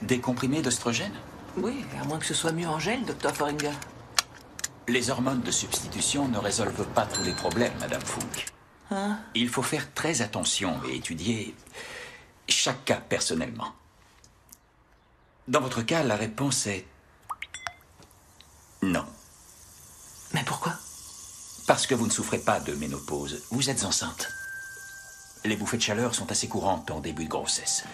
Des comprimés d'œstrogène? Oui, à moins que ce soit mieux en gel, docteur Foringer. Les hormones de substitution ne résolvent pas tous les problèmes, Madame Funk. Hein? Il faut faire très attention et étudier chaque cas personnellement. Dans votre cas, la réponse est non. Mais pourquoi? Parce que vous ne souffrez pas de ménopause. Vous êtes enceinte. Les bouffées de chaleur sont assez courantes en début de grossesse.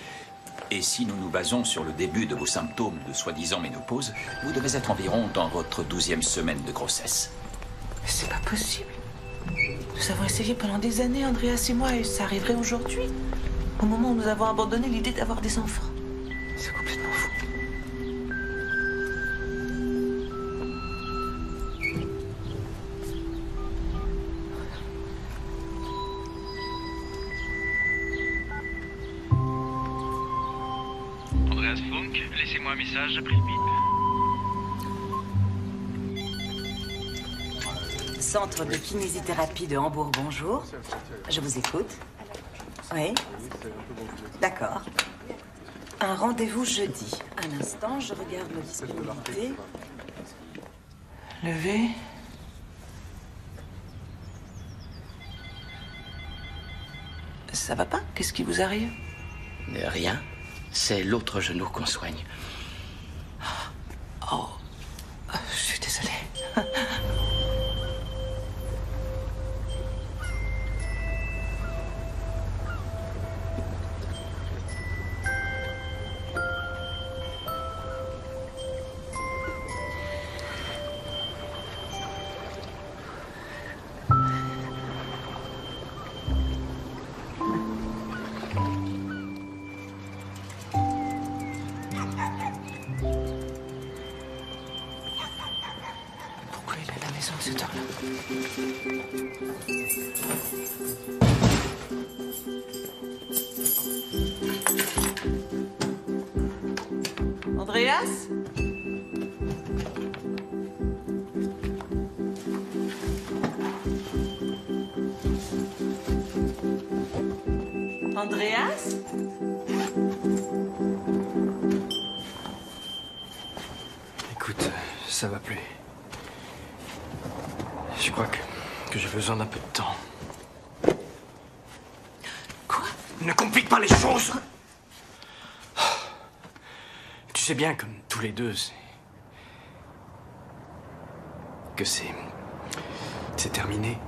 Et si nous nous basons sur le début de vos symptômes de soi-disant ménopause, vous devez être environ dans votre 12e semaine de grossesse. Mais c'est pas possible. Nous avons essayé pendant des années, Andreas et moi, et ça arriverait aujourd'hui. Au moment où nous avons abandonné l'idée d'avoir des enfants. C'est complètement fou. Andreas Funk, laissez-moi un message après le bip. Centre de kinésithérapie de Hambourg, bonjour. Je vous écoute. Oui. D'accord. Un rendez-vous jeudi. Un instant, je regarde la disponibilité. Levez. Ça va pas? Qu'est-ce qui vous arrive? Rien. C'est l'autre genou qu'on soigne. Oh, je suis désolée. Pourquoi il est à la maison à cette heure-là? Andreas? Andreas? Écoute, ça va plus. Je crois que j'ai besoin d'un peu de temps. Quoi? Ne complique pas les choses! Tu sais bien, comme tous les deux, que c'est terminé.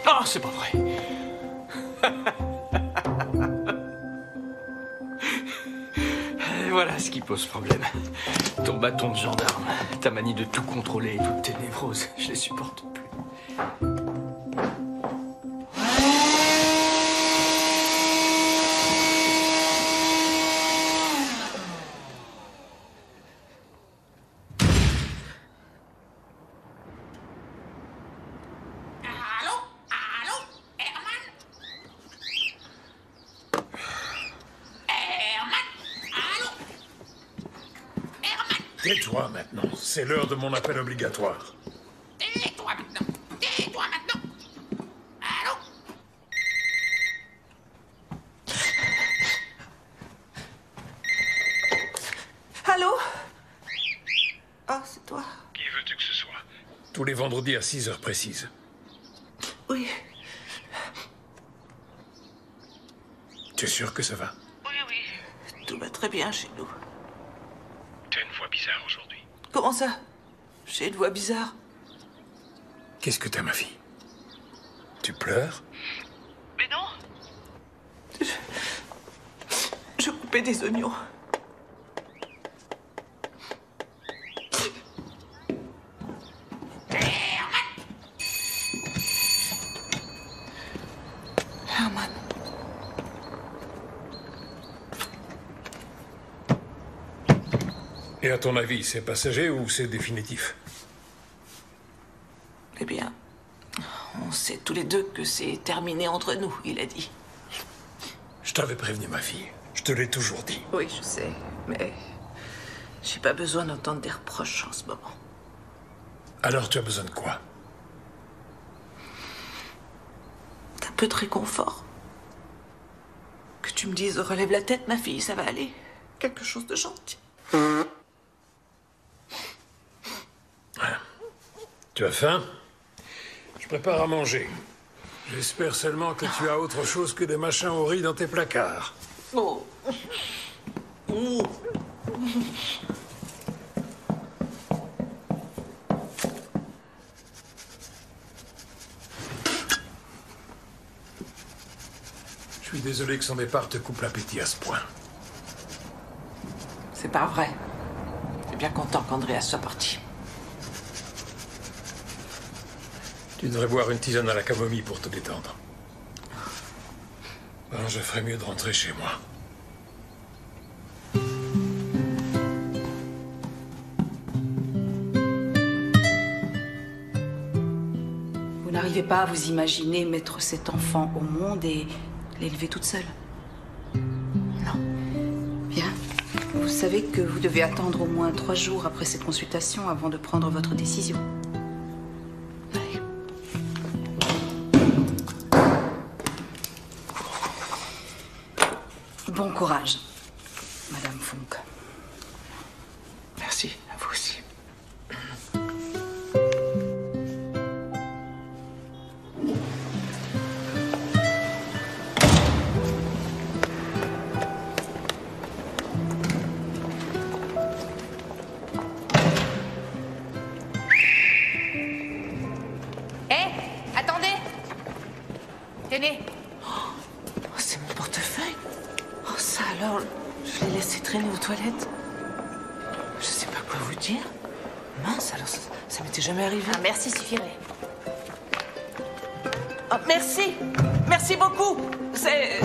Oh, c'est pas vrai. Et voilà ce qui pose problème. Ton bâton de gendarme, ta manie de tout contrôler et toutes tes névroses, je les supporte plus. Tais-toi maintenant, c'est l'heure de mon appel obligatoire. Tais-toi, Tais-toi maintenant. Allô? Allô? Ah, c'est toi? Qui veux-tu que ce soit? Tous les vendredis à 6 heures précises. Oui. Tu es sûr que ça va? Oui, oui. Tout va très bien chez nous. T'as une voix bizarre aujourd'hui. Comment ça? J'ai une voix bizarre. Qu'est-ce que t'as, ma fille? Tu pleures? Mais non! Je coupais des oignons. Herman. Et à ton avis, c'est passager ou c'est définitif? Eh bien, on sait tous les deux que c'est terminé entre nous, il a dit. Je t'avais prévenu, ma fille. Je te l'ai toujours dit. Oui, je sais, mais j'ai pas besoin d'entendre des reproches en ce moment. Alors tu as besoin de quoi? D'un peu de réconfort. Que tu me dises, relève la tête, ma fille, ça va aller. Quelque chose de gentil. Tu as faim? Je prépare à manger. J'espère seulement que tu as autre chose que des machins au riz dans tes placards. Oh. Je suis désolé que son départ te coupe l'appétit à ce point. C'est pas vrai. Je suis bien content qu'Andreas soit parti. Tu devrais boire une tisane à la camomille pour te détendre. Ben, je ferais mieux de rentrer chez moi. Vous n'arrivez pas à vous imaginer mettre cet enfant au monde et l'élever toute seule? Non. Bien. Vous savez que vous devez attendre au moins 3 jours après cette consultation avant de prendre votre décision. Oui. Bon courage, Madame Funk. Merci, à vous aussi. Hé, attendez! Tenez, Oh, c'est mon portefeuille. Oh, ça alors, je l'ai laissé traîner aux toilettes. Je sais pas quoi vous dire. Mince, alors ça m'était jamais arrivé. un merci suffirait. Oh, merci. Merci beaucoup. C'est...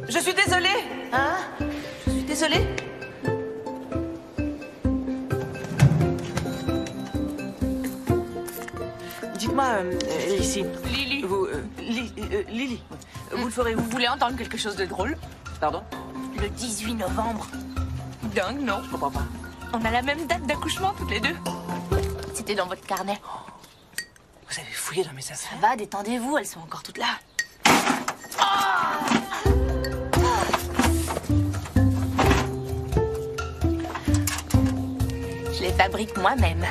Je suis désolée. Hein? Je suis désolée. Dites-moi, Lily. Lily, Vous... Lily. Vous le ferez où? vous voulez entendre quelque chose de drôle? Pardon? Le 18 novembre. Dingue, non? Je comprends pas. On a la même date d'accouchement toutes les deux. C'était dans votre carnet. Vous avez fouillé dans mes Ça affaires? va, détendez-vous, elles sont encore toutes là. Je les fabrique moi-même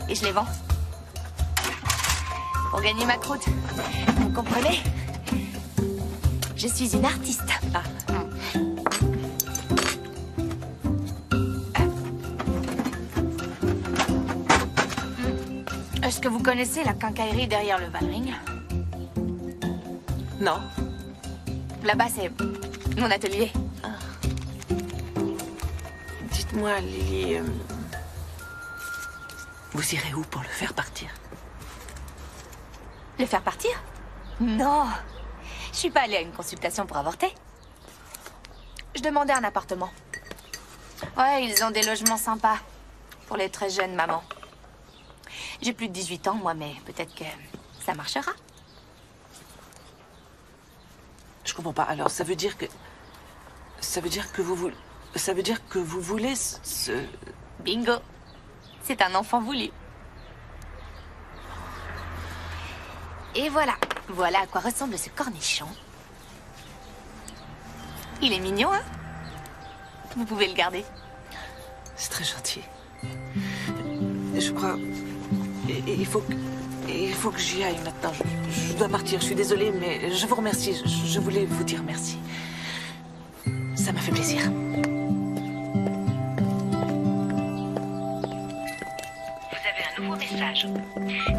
et je les vends. Pour gagner ma croûte. Vous comprenez? Je suis une artiste. Ah. Est-ce que vous connaissez la quincaillerie derrière le Valring? Non. Là-bas, c'est mon atelier. Dites-moi, Lily, vous irez où pour le faire partir? Le faire partir? Non. Je suis pas allée à une consultation pour avorter. Je demandais un appartement. Ouais, ils ont des logements sympas pour les très jeunes mamans. J'ai plus de 18 ans, moi, mais peut-être que ça marchera. Je comprends pas. Alors, ça veut dire que... Ça veut dire que vous voulez... Ça veut dire que vous voulez ce... Bingo. C'est un enfant voulu. Et voilà. Voilà à quoi ressemble ce cornichon. Il est mignon, hein? Vous pouvez le garder. C'est très gentil. Je crois... Il faut que j'y aille maintenant. Je dois partir. Je suis désolée, mais je vous remercie. Je voulais vous dire merci. Ça m'a fait plaisir. Nouveau message.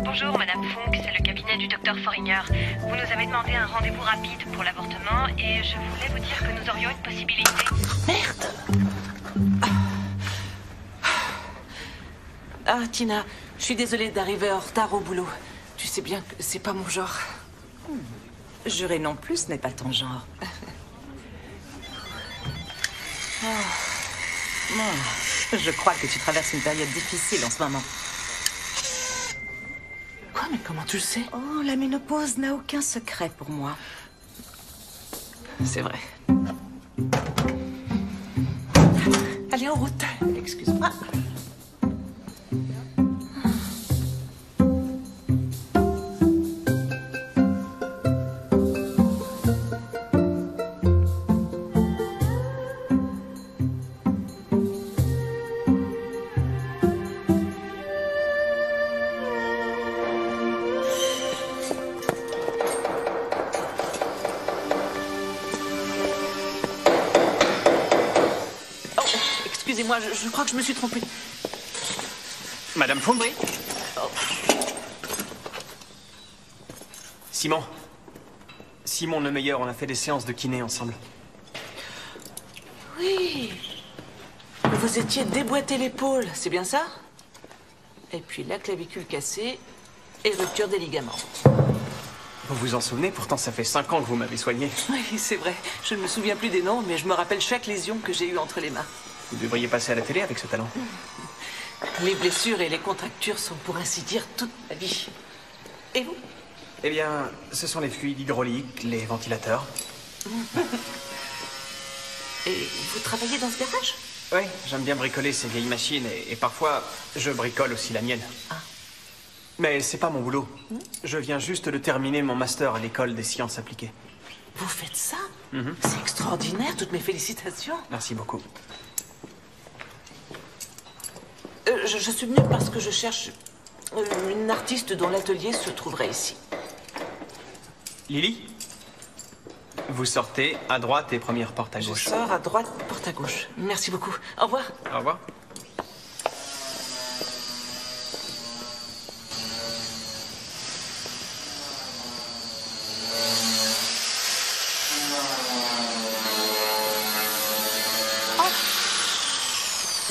Bonjour Madame Funk, c'est le cabinet du docteur Foringer. Vous nous avez demandé un rendez-vous rapide pour l'avortement et je voulais vous dire que nous aurions une possibilité. Merde! Ah, Tina, je suis désolée d'arriver en retard au boulot. Tu sais bien que c'est pas mon genre. Jurer non plus, ce n'est pas ton genre. Je crois que tu traverses une période difficile en ce moment. Quoi, mais comment tu le sais? Oh, la ménopause n'a aucun secret pour moi. C'est vrai. Allez, en route. Excuse-moi. Excusez-moi, je crois que je me suis trompée. Madame Funk? Oui. Oh. Simon le meilleur, on a fait des séances de kiné ensemble. Oui. Vous étiez déboîté l'épaule, c'est bien ça? Et puis la clavicule cassée et rupture des ligaments. Vous vous en souvenez? Pourtant, ça fait 5 ans que vous m'avez soigné. Oui, c'est vrai. Je ne me souviens plus des noms, mais je me rappelle chaque lésion que j'ai eue entre les mains. Vous devriez passer à la télé avec ce talent. Les blessures et les contractures sont pour ainsi dire toute ma vie. Et vous? Eh bien, ce sont les fluides hydrauliques, les ventilateurs. Et vous travaillez dans ce garage? Oui, j'aime bien bricoler ces vieilles machines et parfois, je bricole aussi la mienne. Ah. Mais c'est pas mon boulot. Je viens juste de terminer mon master à l'école des sciences appliquées. Vous faites ça? C'est extraordinaire, toutes mes félicitations. Merci beaucoup. Je suis venue parce que je cherche une artiste dont l'atelier se trouverait ici. Lily? Vous sortez à droite et première porte à gauche. Je sors à droite, porte à gauche. Merci beaucoup. Au revoir. Au revoir.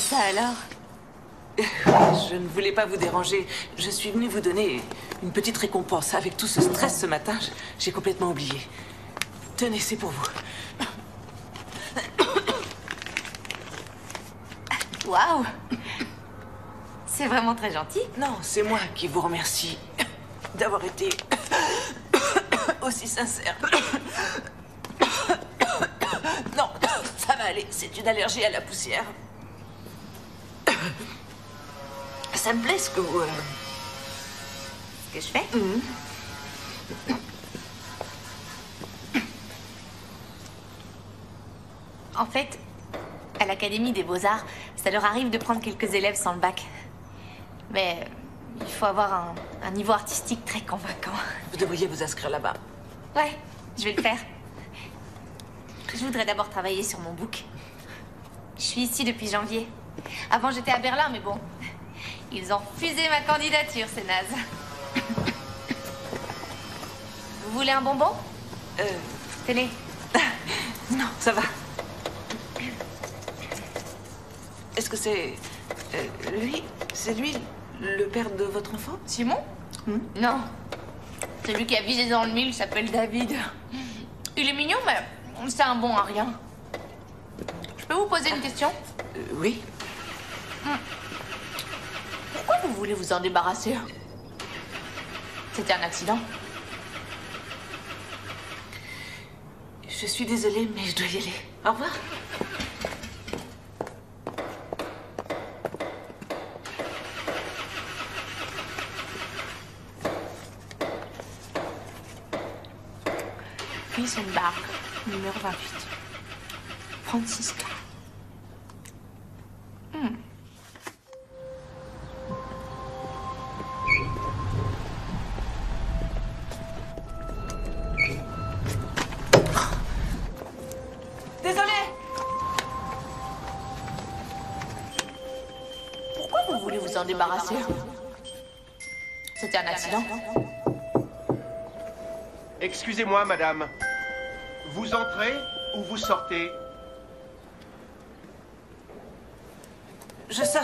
Ça alors? Je ne voulais pas vous déranger. Je suis venue vous donner une petite récompense. Avec tout ce stress ce matin, j'ai complètement oublié. Tenez, c'est pour vous. Waouh! C'est vraiment très gentil. Non, c'est moi qui vous remercie d'avoir été aussi sincère. Non, ça va aller. C'est une allergie à la poussière. Ça me plaît ce que vous... Ce que je fais? En fait, à l'Académie des Beaux-Arts, ça leur arrive de prendre quelques élèves sans le bac. Mais il faut avoir un niveau artistique très convaincant. Vous devriez vous inscrire là-bas. Ouais, je vais le faire. Je voudrais d'abord travailler sur mon book. Je suis ici depuis janvier. Avant, j'étais à Berlin, mais bon... Ils ont refusé ma candidature, c'est naze. Vous voulez un bonbon? Tenez. Non, ça va. Est-ce que c'est... lui? C'est lui, le père de votre enfant? Simon? Non. Celui qui a visé dans le mille s'appelle David. Il est mignon, mais c'est un bon à rien. Je peux vous poser une question? Oui. Pourquoi vous voulez vous en débarrasser? C'était un accident. Je suis désolée, mais je dois y aller. Au revoir. Riesenberg, numéro 28. Francisca. Désolée. Pourquoi vous voulez vous en débarrasser? C'était un accident. Excusez-moi, madame. Vous entrez ou vous sortez? Je sors.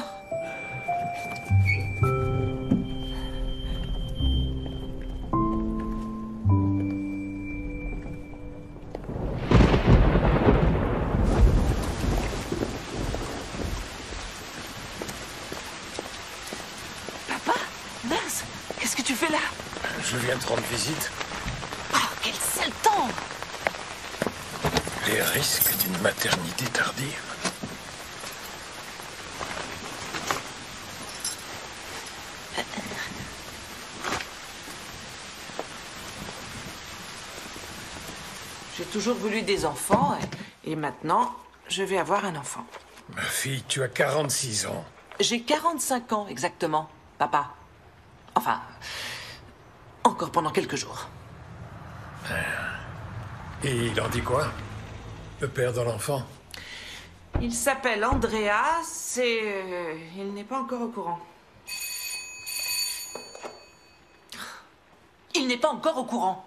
Papa, mince, qu'est-ce que tu fais là? Je viens de rendre visite. Oh, quel sale temps! Les risques d'une maternité tardive. J'ai toujours voulu des enfants et maintenant, je vais avoir un enfant. Ma fille, tu as 46 ans. J'ai 45 ans exactement, papa. Enfin, encore pendant quelques jours. Et il en dit quoi? Le père de l'enfant? Il s'appelle Andreas et il n'est pas encore au courant. Il n'est pas encore au courant.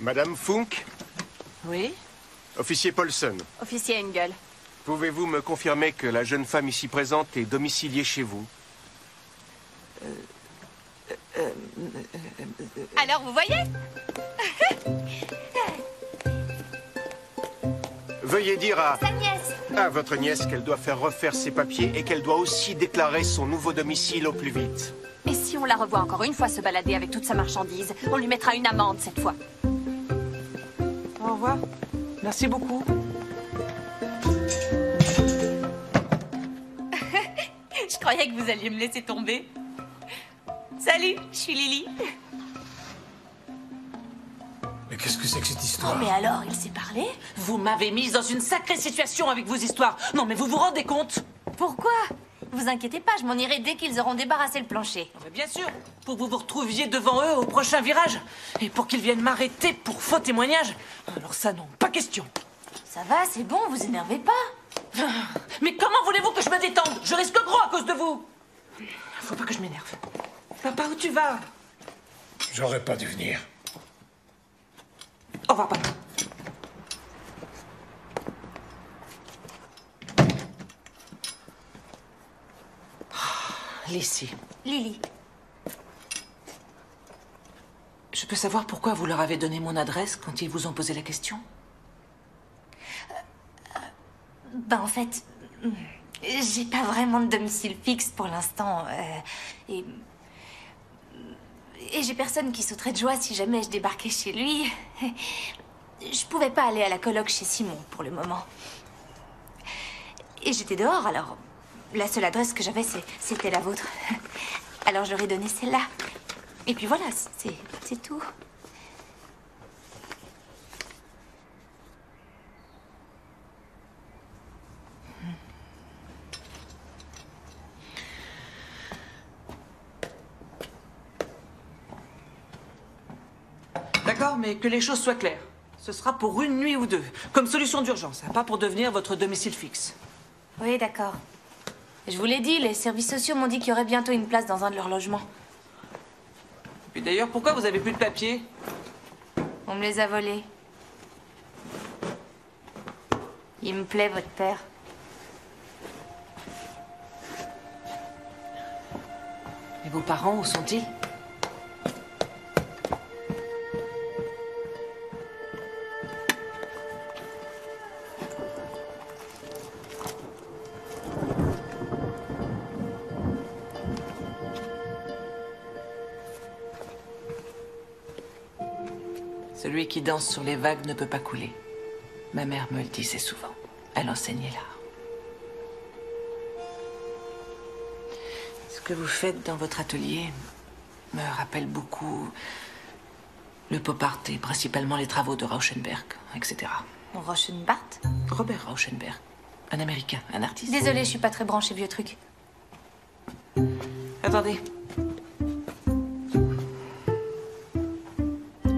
Madame Funk, Oui? officier Paulson, Officier Engel. pouvez-vous me confirmer que la jeune femme ici présente est domiciliée chez vous? Alors, vous voyez? Veuillez dire Sa nièce. à votre nièce qu'elle doit faire refaire ses papiers et qu'elle doit aussi déclarer son nouveau domicile au plus vite. Et si on la revoit encore une fois se balader avec toute sa marchandise, on lui mettra une amende cette fois. Au revoir. Merci beaucoup. Je croyais que vous alliez me laisser tomber. Salut, je suis Lily. Mais qu'est-ce que c'est que cette histoire? Mais alors, il s'est parlé? Vous m'avez mise dans une sacrée situation avec vos histoires. Non, mais vous vous rendez compte? Pourquoi? Vous inquiétez pas, je m'en irai dès qu'ils auront débarrassé le plancher. Mais bien sûr, pour que vous vous retrouviez devant eux au prochain virage. Et pour qu'ils viennent m'arrêter pour faux témoignage. Alors ça, non, pas question. Ça va, c'est bon, vous énervez pas. Mais comment voulez-vous que je me détende? Je risque gros à cause de vous. Faut pas que je m'énerve. Papa, où tu vas? J'aurais pas dû venir. Au revoir, papa. Lissy. Lily. Je peux savoir pourquoi vous leur avez donné mon adresse quand ils vous ont posé la question? Ben en fait, j'ai pas vraiment de domicile fixe pour l'instant. Et j'ai personne qui sauterait de joie si jamais je débarquais chez lui. Je pouvais pas aller à la coloc chez Simon pour le moment. Et j'étais dehors, alors la seule adresse que j'avais, c'était la vôtre. Alors je leur ai donné celle-là. Et puis voilà, c'est tout. D'accord, mais que les choses soient claires. Ce sera pour une nuit ou deux, comme solution d'urgence, pas pour devenir votre domicile fixe. Oui, d'accord. Je vous l'ai dit, les services sociaux m'ont dit qu'il y aurait bientôt une place dans un de leurs logements. Puis d'ailleurs, pourquoi vous avez plus de papier? On me les a volés. Il me plaît, votre père. Et vos parents, où sont-ils? Celui qui danse sur les vagues ne peut pas couler. Ma mère me le disait souvent. Elle enseignait l'art. que vous faites dans votre atelier me rappelle beaucoup le pop art et principalement les travaux de Rauschenberg, etc. Rauschenbart? Robert Rauschenberg, un Américain, un artiste. Désolée, je suis pas très branchée vieux truc. Attendez.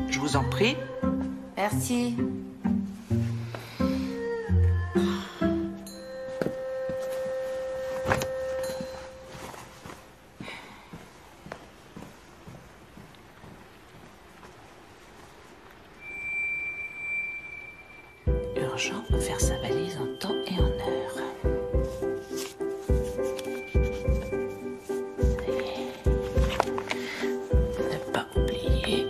Je vous en prie. Merci. Urgent, faire sa valise en temps et en heure. Ne pas oublier.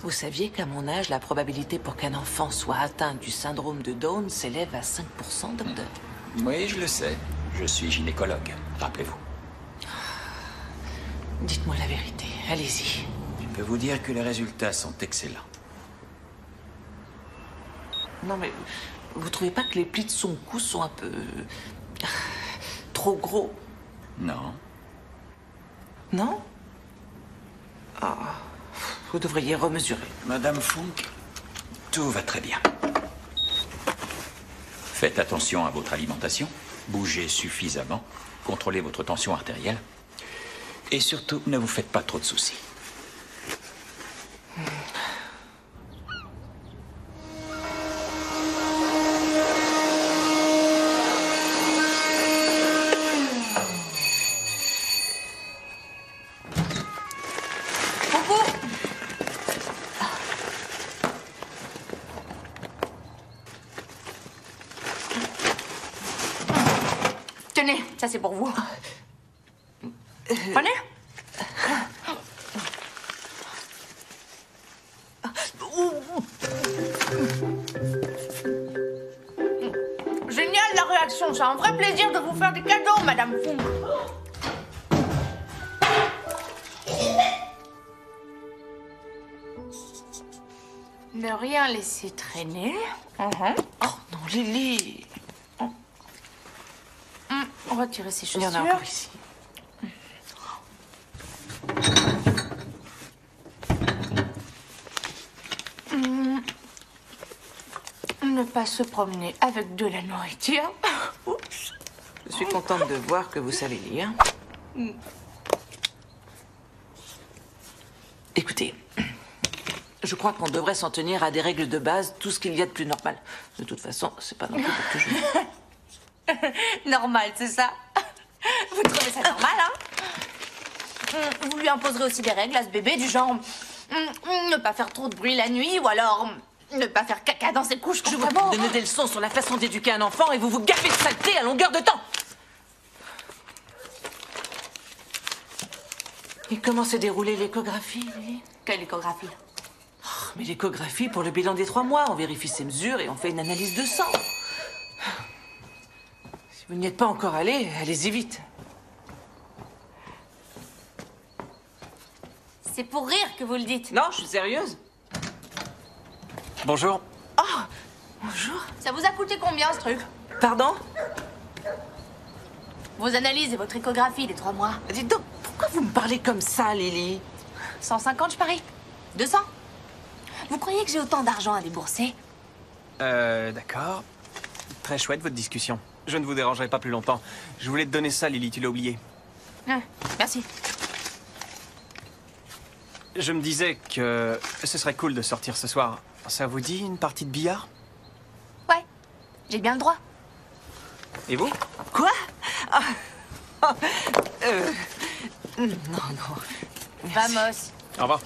Vous saviez qu'à mon âge, la probabilité pour qu'un enfant soit atteint du syndrome de Down s'élève à 5%, docteur? Oui, je le sais. Je suis gynécologue, rappelez-vous. Dites-moi la vérité, allez-y. Je peux vous dire que les résultats sont excellents. Non, mais vous trouvez pas que les plis de son cou sont un peu... trop gros? Non. Non? Ah, vous devriez remesurer. Madame Funk, tout va très bien. Faites attention à votre alimentation, bougez suffisamment, contrôlez votre tension artérielle et surtout, ne vous faites pas trop de soucis. Tenez, ça c'est pour vous. Prenez. Génial la réaction, c'est un vrai plaisir de vous faire des cadeaux, Madame Funk. Ne rien laisser traîner. Oh non, Lily. Retirez ces chaussures. Il y en a encore ici. Ne pas se promener avec de la nourriture. Oups. Je suis contente de voir que vous savez lire. Écoutez, je crois qu'on devrait s'en tenir à des règles de base, tout ce qu'il y a de plus normal. De toute façon, c'est pas non plus pour toujours. Normal, c'est ça? Vous trouvez ça normal, hein? Vous lui imposerez aussi des règles à ce bébé du genre... ne pas faire trop de bruit la nuit, ou alors... ne pas faire caca dans ses couches Je vous donne des leçons sur la façon d'éduquer un enfant et vous vous gaffez de saleté à longueur de temps. Et comment s'est déroulée l'échographie, Lily? Quelle échographie? Mais l'échographie pour le bilan des 3 mois. On vérifie ses mesures et on fait une analyse de sang. Si vous n'y êtes pas encore allé, allez-y vite. C'est pour rire que vous le dites. Non, je suis sérieuse. Bonjour. Oh, bonjour. Ça vous a coûté combien, ce truc? Pardon? Vos analyses et votre échographie des 3 mois. Dites donc, pourquoi vous me parlez comme ça, Lily? 150, je parie. 200. Vous croyez que j'ai autant d'argent à débourser? D'accord. Très chouette votre discussion. Je ne vous dérangerai pas plus longtemps. Je voulais te donner ça, Lily, tu l'as oublié. Ah, merci. Je me disais que ce serait cool de sortir ce soir. Ça vous dit une partie de billard? Ouais, j'ai bien le droit. Et vous? Quoi? Non. Vamos. Au revoir.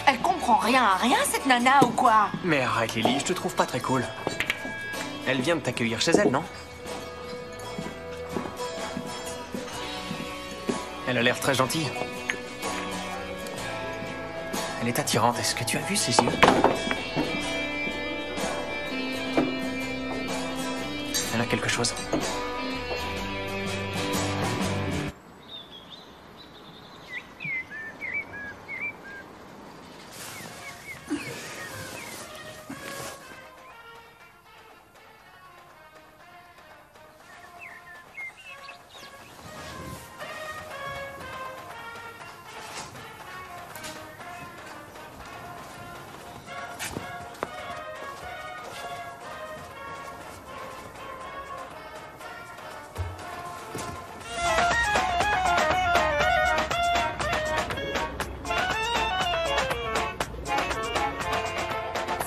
Elle comprend rien à rien, cette nana, ou quoi? Mais arrête, Lily, je te trouve pas très cool. Elle vient de t'accueillir chez elle, non? Elle a l'air très gentille. Elle est attirante. Est-ce que tu as vu ses yeux? Elle a quelque chose.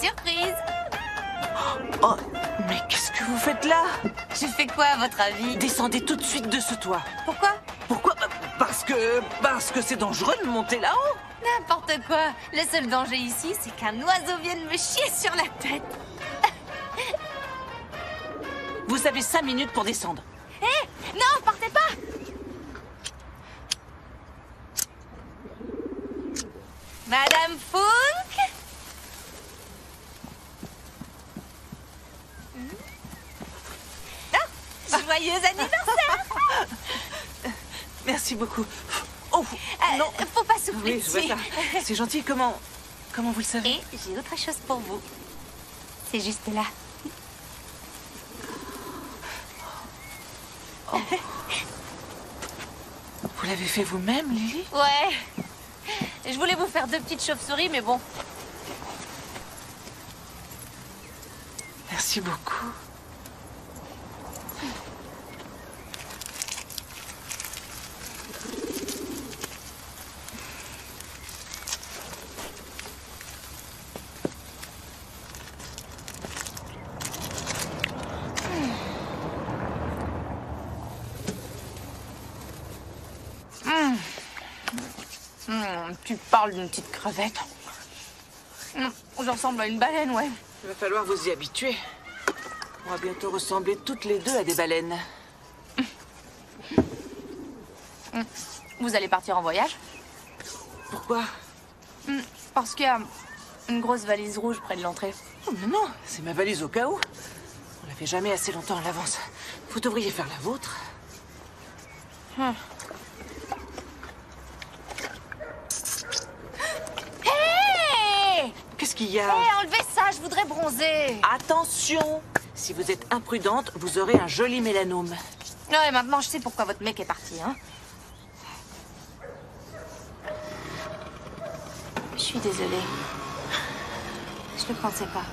Surprise! Oh, mais qu'est-ce que vous faites là? Je fais quoi, à votre avis? Descendez tout de suite de ce toit. Pourquoi? Pourquoi? Parce que c'est dangereux de monter là-haut. N'importe quoi. Le seul danger ici, c'est qu'un oiseau vienne me chier sur la tête. Vous avez 5 minutes pour descendre. Hé! Non, partez pas! Madame Funk? Joyeux anniversaire! Merci beaucoup. Oh, non. Faut pas souffler Oui, je vois dessus. ça. C'est gentil. Comment vous le savez? Et j'ai autre chose pour vous. C'est juste là. Oh. Vous l'avez fait vous-même, Lily? Ouais. Je voulais vous faire 2 petites chauves-souris, mais bon. Merci beaucoup. Tu parles d'une petite crevette. J'en ressemble à une baleine, ouais. Il va falloir vous y habituer. On va bientôt ressembler toutes les deux à des baleines. Vous allez partir en voyage? Pourquoi? Parce qu'il y a une grosse valise rouge près de l'entrée. Oh, mais non, c'est ma valise au cas où. On la fait jamais assez longtemps à l'avance. Vous devriez faire la vôtre. Hé! Qu'est-ce qu'il y a? Hé, enlevez ça, je voudrais bronzer. Attention! Si vous êtes imprudente, vous aurez un joli mélanome. Ouais, maintenant je sais pourquoi votre mec est parti, hein. Je suis désolée. Je ne pensais pas.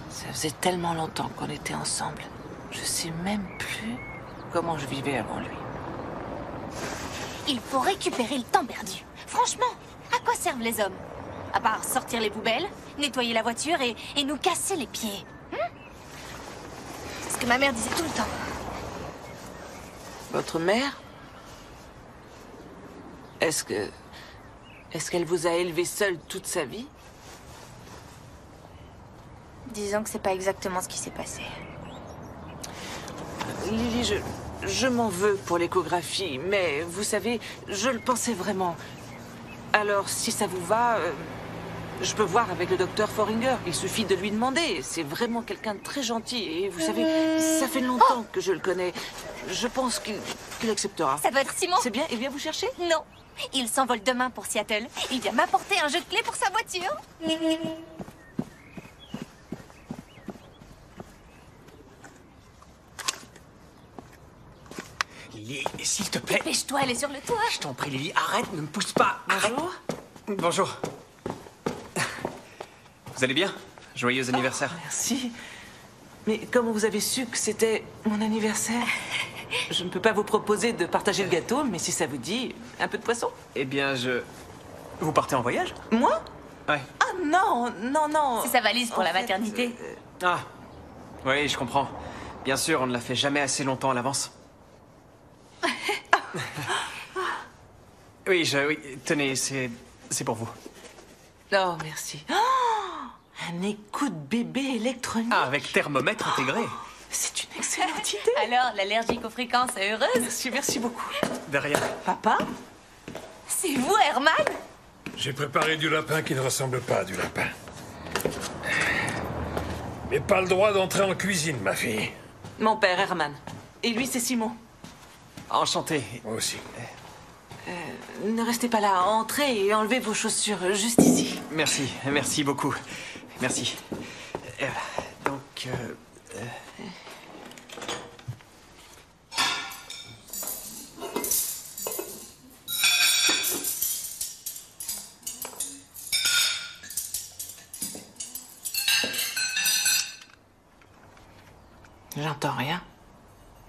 Ça faisait tellement longtemps qu'on était ensemble. Je sais même plus comment je vivais avant lui. Il faut récupérer le temps perdu. Franchement, à quoi servent les hommes? À part sortir les poubelles, nettoyer la voiture et nous casser les pieds. C'est ce que ma mère disait tout le temps. Votre mère? Est-ce qu'elle vous a élevé seule toute sa vie? Disons que c'est pas exactement ce qui s'est passé. Lily, je m'en veux pour l'échographie, mais vous savez, je le pensais vraiment. Alors, si ça vous va, je peux voir avec le docteur Foringer. Il suffit de lui demander. C'est vraiment quelqu'un de très gentil. Et vous savez, ça fait longtemps que je le connais. Je pense qu'il acceptera. Ça doit être Simon. C'est bien, il vient vous chercher? Non, Il s'envole demain pour Seattle. Il vient m'apporter un jeu de clés pour sa voiture. Lily, s'il te plaît. Dépêche-toi, elle est sur le toit. Je t'en prie, Lily, arrête, ne me pousse pas. Bonjour. Bonjour. Vous allez bien? Joyeux anniversaire. Merci. Mais comment vous avez su que c'était mon anniversaire? Je ne peux pas vous proposer de partager le gâteau, mais si ça vous dit, un peu de poisson. Eh bien, Vous partez en voyage? Moi? Ouais. Ah non, non, non. C'est sa valise pour la maternité. Ah, oui, je comprends. Bien sûr, on ne la fait jamais assez longtemps à l'avance. Oui, tenez, c'est pour vous. Oh, merci. Oh, un écoute bébé électronique. Ah, avec thermomètre intégré. C'est une excellente idée. Alors, l'allergique aux fréquences est heureuse? Merci beaucoup. De rien. Papa? C'est vous, Herman? J'ai préparé du lapin qui ne ressemble pas à du lapin. Mais pas le droit d'entrer en cuisine, ma fille. Mon père, Herman. Et lui, c'est Simon. Enchanté. Moi aussi. Ne restez pas là. Entrez et enlevez vos chaussures juste ici. Merci, merci beaucoup. Merci. Donc, J'entends rien.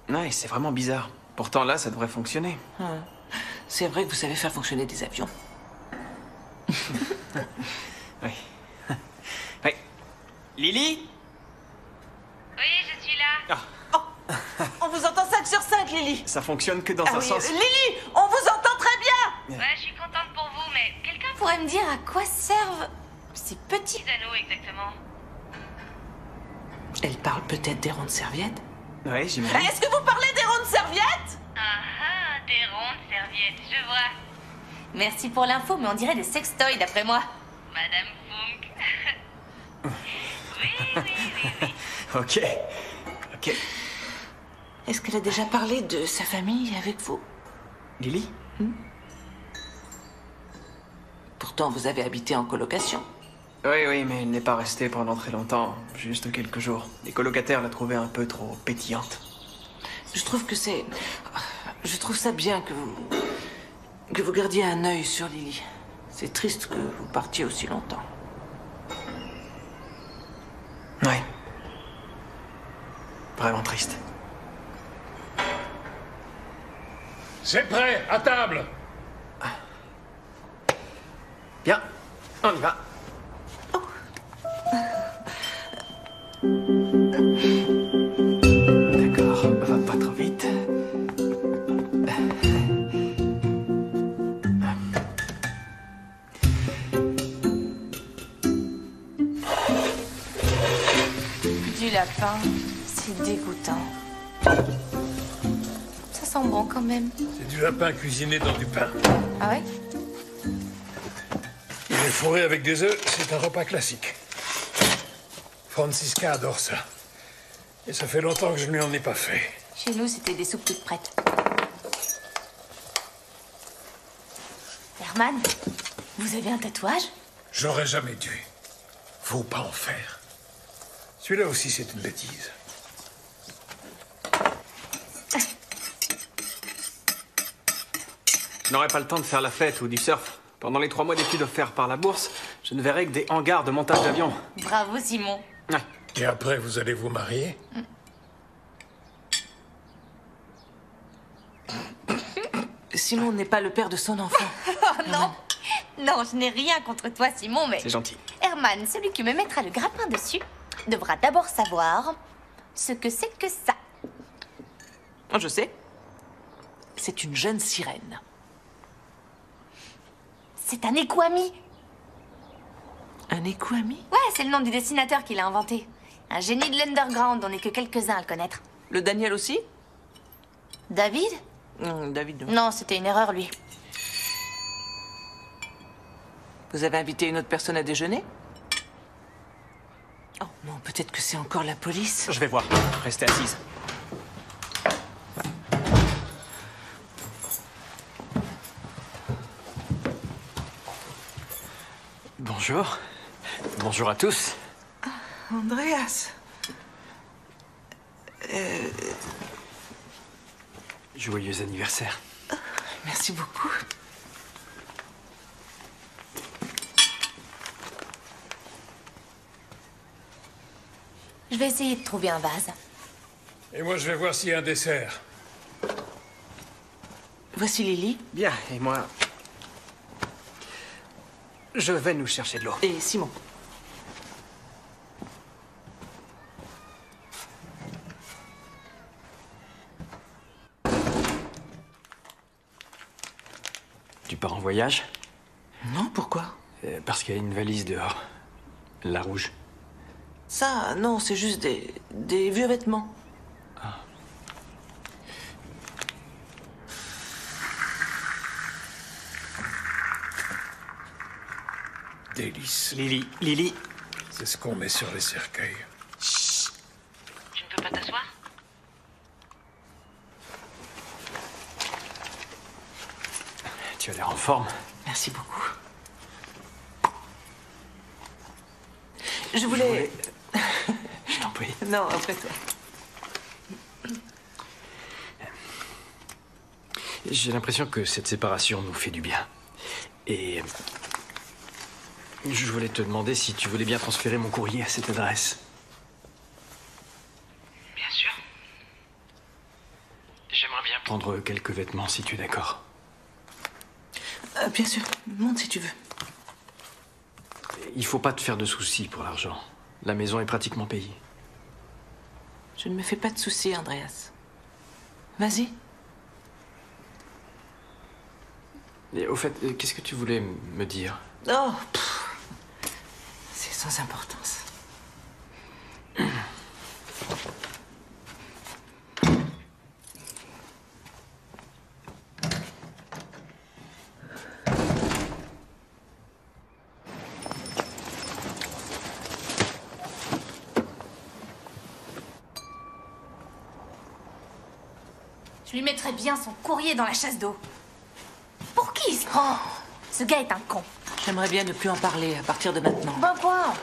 Ouais, c'est vraiment bizarre. Pourtant, là, ça devrait fonctionner. C'est vrai que vous savez faire fonctionner des avions. Oui. Oui. Lily? Oui, je suis là. On vous entend 5 sur 5, Lily. Ça fonctionne que dans un sens. Lily, on vous entend très bien. Ouais, je suis contente pour vous, mais quelqu'un Pourrait me dire à quoi servent ces petits anneaux exactement? Elle parle peut-être des rondes serviettes. Oui, j'imagine. Est-ce que vous parlez des rondes serviettes? Ah, des rondes serviettes, je vois. Merci pour l'info, mais on dirait des sextoys d'après moi. Madame Funk. Oui. Ok. Ok. Est-ce qu'elle a déjà parlé de sa famille avec vous? Lily? Pourtant, vous avez habité en colocation. Oui, mais elle n'est pas restée pendant très longtemps. Juste quelques jours. Les colocataires la trouvaient un peu trop pétillante. Je trouve que c'est... Je trouve ça bien que vous gardiez un œil sur Lily. C'est triste que vous partiez aussi longtemps. Ouais. Vraiment triste. C'est prêt, à table. Bien, on y va. D'accord, va pas trop vite. Du lapin, c'est dégoûtant. Ça sent bon quand même. C'est du lapin cuisiné dans du pain. Ah ouais? Il est fourré avec des œufs, c'est un repas classique. Francisca adore ça. Et ça fait longtemps que je ne lui en ai pas fait. Chez nous, c'était des soupes toutes prêtes. Herman, vous avez un tatouage? J'aurais jamais dû. Faut pas en faire. Celui-là aussi, c'est une bêtise. Je n'aurai pas le temps de faire la fête ou du surf. Pendant les 3 mois d'études offerts par la bourse, je ne verrai que des hangars de montage d'avions. Bravo, Simon. Ouais. Et après, vous allez vous marier? Simon n'est pas le père de son enfant. Oh non! Non, je n'ai rien contre toi, Simon, mais... C'est gentil. Herman, celui qui me mettra le grappin dessus, devra d'abord savoir ce que c'est que ça. Oh, je sais. C'est une jeune sirène. C'est un équami. Un équami? Ouais, c'est le nom du dessinateur qui l'a inventé. Un génie de l'underground, on n'est que quelques-uns à le connaître. Le Daniel aussi? David? David, non. Non, c'était une erreur, lui. Vous avez invité une autre personne à déjeuner? Oh non, peut-être que c'est encore la police. Je vais voir. Restez assise. Bonjour. Bonjour à tous. Andreas. Joyeux anniversaire. Merci beaucoup. Je vais essayer de trouver un vase. Et moi, je vais voir s'il y a un dessert. Voici Lily. Bien, et moi... Je vais nous chercher de l'eau. Et Simon. Tu pars en voyage? Non, pourquoi? Parce qu'il y a une valise dehors. La rouge. Ça, non, c'est juste des vieux vêtements. Délice. Lily. C'est ce qu'on met sur les cercueils. Tu ne peux pas t'asseoir? Tu as l'air en forme. Merci beaucoup. Je voulais... Je t'en prie. Non, après toi. J'ai l'impression que cette séparation nous fait du bien. Et... je voulais te demander si tu voulais bien transférer mon courrier à cette adresse. Bien sûr. J'aimerais bien Prendre quelques vêtements si tu es d'accord. Bien sûr, monte si tu veux. Il faut pas te faire de soucis pour l'argent. La maison est pratiquement payée. Je ne me fais pas de soucis, Andreas. Vas-y. Et au fait, qu'est-ce que tu voulais me dire? Oh, c'est sans importance. Je lui mettrais bien son courrier dans la chasse d'eau. Pour qui il se prend? Ce gars est un con. J'aimerais bien ne plus en parler à partir de maintenant. Ben quoi?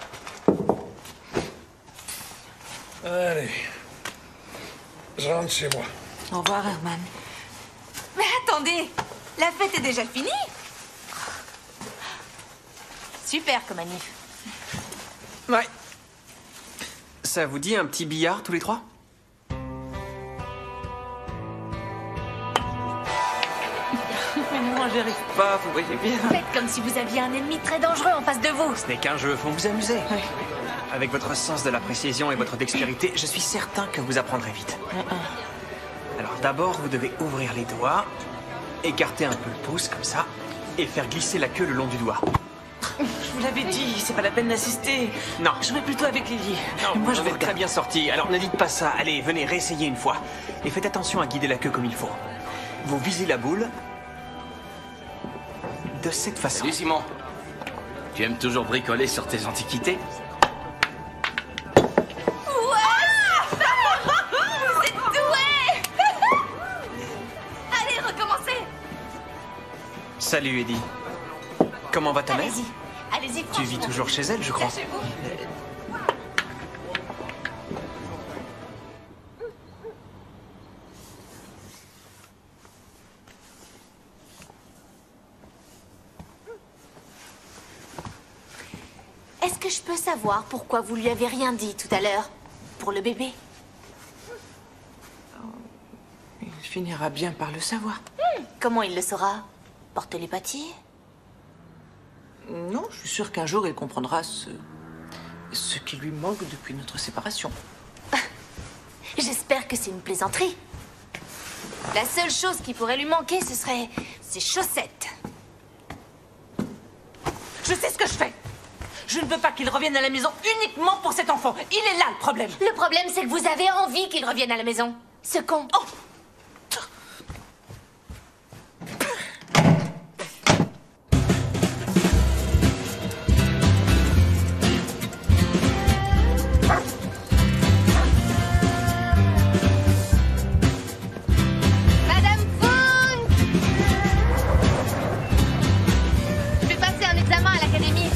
Allez. Je rentre chez moi. Au revoir, Herman. Mais attendez, la fête est déjà finie? Super comme manif. Ouais. Ça vous dit un petit billard tous les trois? Mais moi, j'y arrive pas, vous voyez bien. Faites comme si vous aviez un ennemi très dangereux en face de vous. Ce n'est qu'un jeu, faut vous amuser. Oui. Avec votre sens de la précision et votre dextérité, je suis certain que vous apprendrez vite. Alors d'abord, vous devez ouvrir les doigts, écarter un peu le pouce comme ça, et faire glisser la queue le long du doigt. Je vous l'avais dit, c'est pas la peine d'assister. Non. Jouez plutôt avec Lily. Non, moi, je vais vous êtes très bien sorti, alors ne dites pas ça. Allez, venez, réessayez une fois. Et faites attention à guider la queue comme il faut. Vous visez la boule de cette façon. Salut Simon. Tu aimes toujours bricoler sur tes antiquités? Vous êtes doués. Allez, recommencez. Salut, Eddie. Comment va ta mère? Allez-y, allez-y. Tu vis toujours chez elle, je crois. Lâchez-vous. Est-ce que je peux savoir pourquoi vous lui avez rien dit tout à l'heure? Pour le bébé? Il finira bien par le savoir. Comment il le saura? Par télépathie? Non, je suis sûre qu'un jour, il comprendra ce qui lui manque depuis notre séparation. J'espère que c'est une plaisanterie. La seule chose qui pourrait lui manquer, ce serait ses chaussettes. Je sais ce que je fais. Je ne veux pas qu'il revienne à la maison uniquement pour cet enfant. Il est là, le problème. Le problème, c'est que vous avez envie qu'il revienne à la maison. Ce con. Oh. Madame Funk! Je vais passer un examen à l'académie.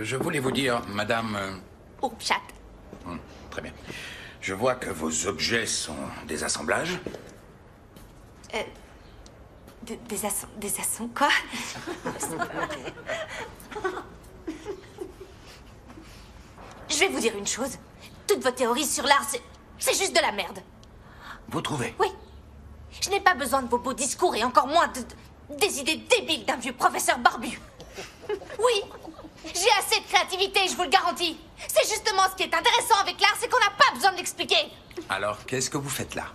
Je voulais vous dire, madame... Ou chat. Très bien. Je vois que vos objets sont des assemblages. Des assons, quoi? Je vais vous dire une chose. Toutes vos théories sur l'art, c'est juste de la merde. Vous trouvez? Oui. Je n'ai pas besoin de vos beaux discours et encore moins des idées débiles d'un vieux professeur barbu. Oui, j'ai assez de créativité, je vous le garantis. C'est justement ce qui est intéressant avec l'art, c'est qu'on n'a pas besoin de l'expliquer. Alors, qu'est-ce que vous faites là?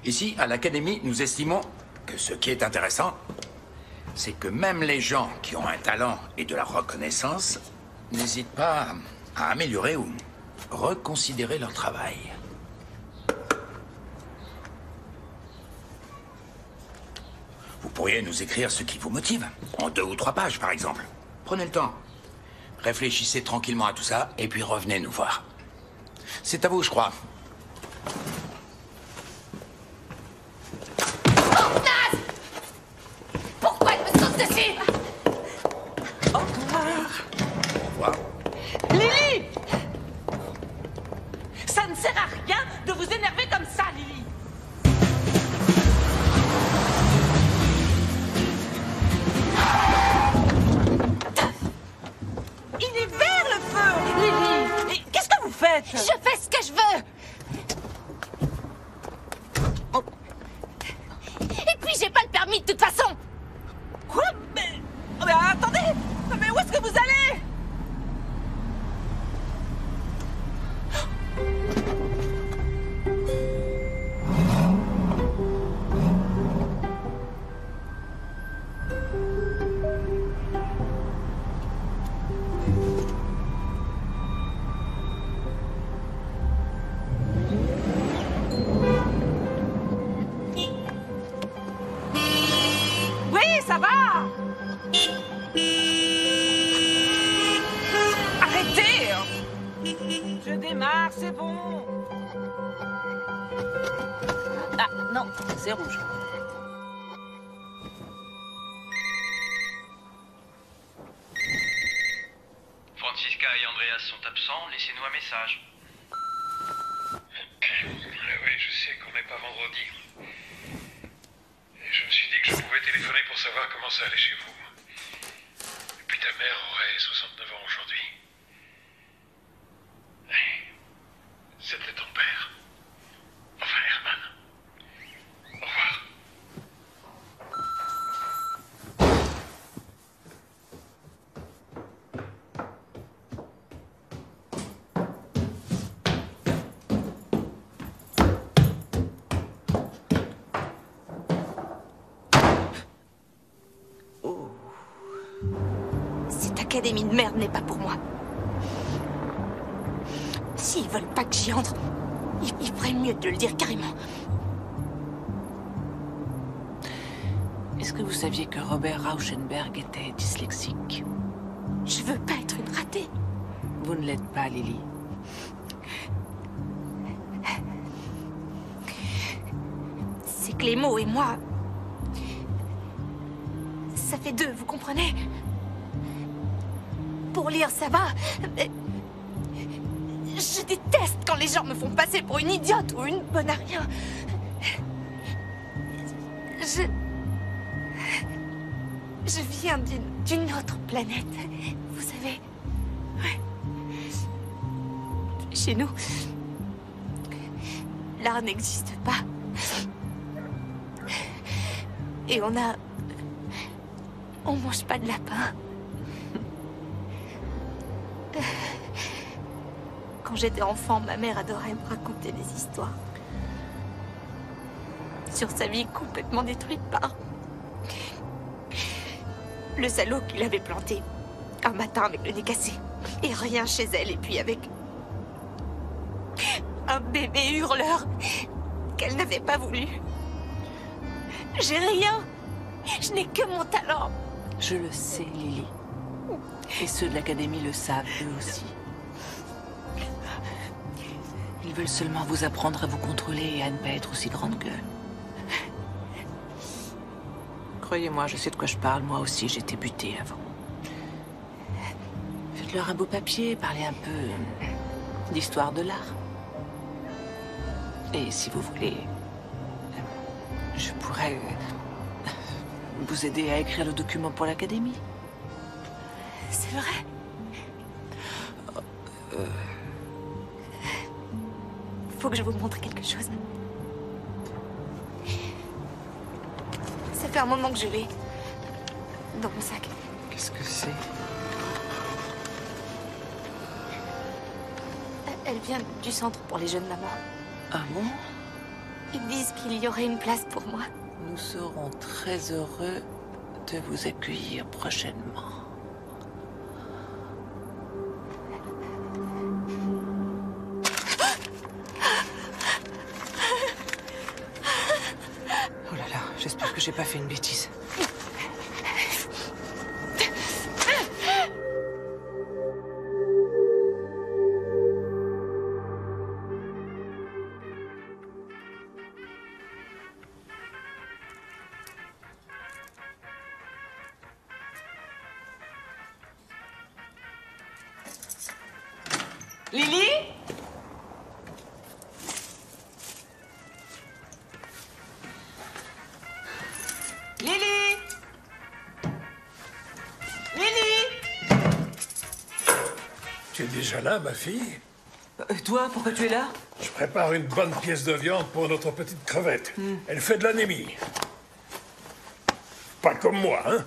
Ici, à l'Académie, nous estimons que ce qui est intéressant, c'est que même les gens qui ont un talent et de la reconnaissance n'hésitent pas à améliorer ou reconsidérer leur travail. Vous pourriez nous écrire ce qui vous motive, en 2 ou 3 pages par exemple. Prenez le temps. Réfléchissez tranquillement à tout ça et puis revenez nous voir. C'est à vous, je crois. Pourquoi elle me saute dessus? Au revoir. Au revoir. Lily! Ça ne sert à rien de vous énerver comme ça, Lily. Il est vert, le feu, Lily. Qu'est-ce que vous faites? Je fais ce que je veux. Et puis j'ai pas le permis de toute façon. Quoi? Mais attendez! Mais où est-ce que vous allez? Oui, ça va! Arrêtez! Je démarre, c'est bon. Ah, non, c'est rouge. Francisca et Andreas sont absents, laissez-nous un message. Oui, je sais qu'on n'est pas vendredi. Et je me suis dit que je pouvais téléphoner pour savoir comment ça allait chez vous. Et puis ta mère aurait 69 ans aujourd'hui. C'était ton père. Enfin, Herman. Au revoir. Cette académie de merde n'est pas pour moi. S'ils veulent pas que j'y entre, ils feraient mieux de le dire carrément. Est-ce que vous saviez que Robert Rauschenberg était dyslexique? Je veux pas être une ratée. Vous ne l'êtes pas, Lily. C'est que les mots et moi... Ça fait 2, vous comprenez? Pour lire, ça va. Mais... Je déteste quand les gens me font passer pour une idiote ou une bonne à rien. Je viens d'une autre planète, vous savez. Ouais. Chez nous, l'art n'existe pas. Et on mange pas de lapin. Quand j'étais enfant, ma mère adorait me raconter des histoires. Sur sa vie complètement détruite par... le salaud qui l'avait planté. Un matin avec le nez cassé. Et rien chez elle. Et puis avec... un bébé hurleur qu'elle n'avait pas voulu. J'ai rien. Je n'ai que mon talent. Je le sais, Lily. Et ceux de l'Académie le savent, eux aussi. Ils veulent seulement vous apprendre à vous contrôler et à ne pas être aussi grande gueule. Croyez-moi, je sais de quoi je parle. Moi aussi, j'étais butée avant. Faites-leur un beau papier, parlez un peu d'histoire de l'art. Et si vous voulez, je pourrais vous aider à écrire le document pour l'académie. C'est vrai? Faut que je vous montre quelque chose. Ça fait un moment que je l'ai dans mon sac. Qu'est-ce que c'est? Elle vient du centre pour les jeunes mamans. Ah bon? Ils disent qu'il y aurait une place pour moi. Nous serons très heureux de vous accueillir prochainement. Oh là là, j'espère que j'ai pas fait une bêtise. Lily? Lily? Lily? Tu es déjà là, ma fille? Toi, pourquoi tu es là? Je prépare une bonne pièce de viande pour notre petite crevette. Elle fait de l'anémie. Pas comme moi, hein?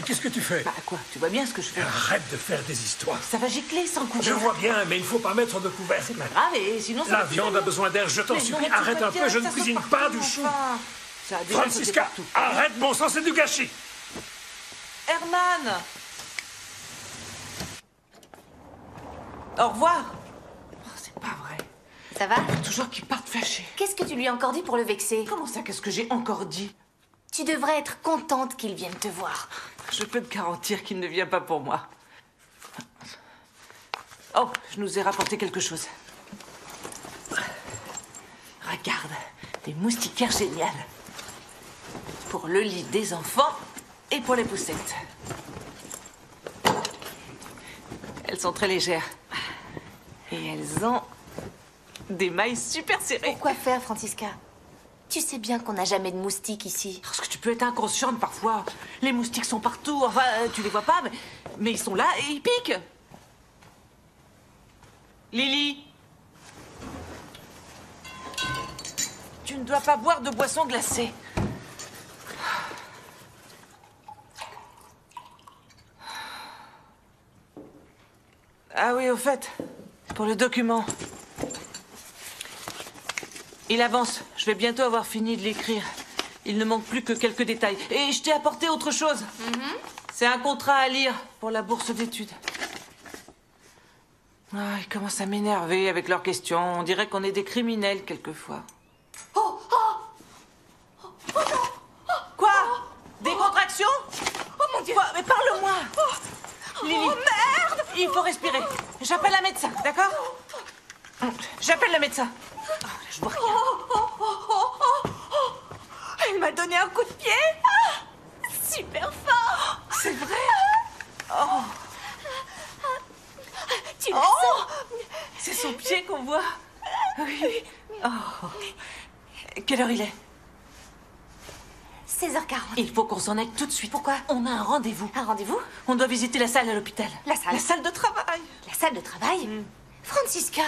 Qu'est-ce que tu fais? Bah quoi? Tu vois bien ce que je fais? Arrête de faire des histoires. Ça va gicler sans couvert. Je vois bien, mais il ne faut pas mettre de couvert. C'est pas grave, et sinon... La viande a besoin d'air, je t'en supplie. Arrête un peu, je ne cuisine pas du chou. Francisca, arrête, bon sang, c'est du gâchis. Herman! Au revoir. Oh, c'est pas vrai. Ça va? Toujours qu'il parte fâché. Qu'est-ce que tu lui as encore dit pour le vexer? Comment ça, qu'est-ce que j'ai encore dit? Tu devrais être contente qu'il vienne te voir. Je peux te garantir qu'il ne vient pas pour moi. Oh, je nous ai rapporté quelque chose. Regarde, des moustiquaires géniales. Pour le lit des enfants et pour les poussettes. Elles sont très légères. Et elles ont des mailles super serrées. Pourquoi faire, Francisca? Tu sais bien qu'on n'a jamais de moustiques ici. Parce que tu peux être inconsciente parfois. Les moustiques sont partout. Enfin, tu les vois pas, mais ils sont là et ils piquent. Lily, tu ne dois pas boire de boisson glacée. Ah oui, au fait, pour le document. Il avance. Je vais bientôt avoir fini de l'écrire. Il ne manque plus que quelques détails. Et je t'ai apporté autre chose. C'est un contrat à lire pour la bourse d'études. Ah, ils commencent à m'énerver avec leurs questions. On dirait qu'on est des criminels quelquefois. Quoi? Des contractions? Oh mon Dieu! Quoi? Mais parle-moi! Lily, merde! Il faut respirer. J'appelle un médecin, d'accord? J'appelle le médecin. Oh, je vois rien. Elle m'a donné un coup de pied. Super fort. C'est vrai? Oh. Tu le sens? C'est son pied qu'on voit. Oui. Oh. Quelle heure il est? 16h40. Il faut qu'on s'en aille tout de suite. Pourquoi? On a un rendez-vous. Un rendez-vous? On doit visiter la salle à l'hôpital. La salle? La salle de travail. La salle de travail? Francisca,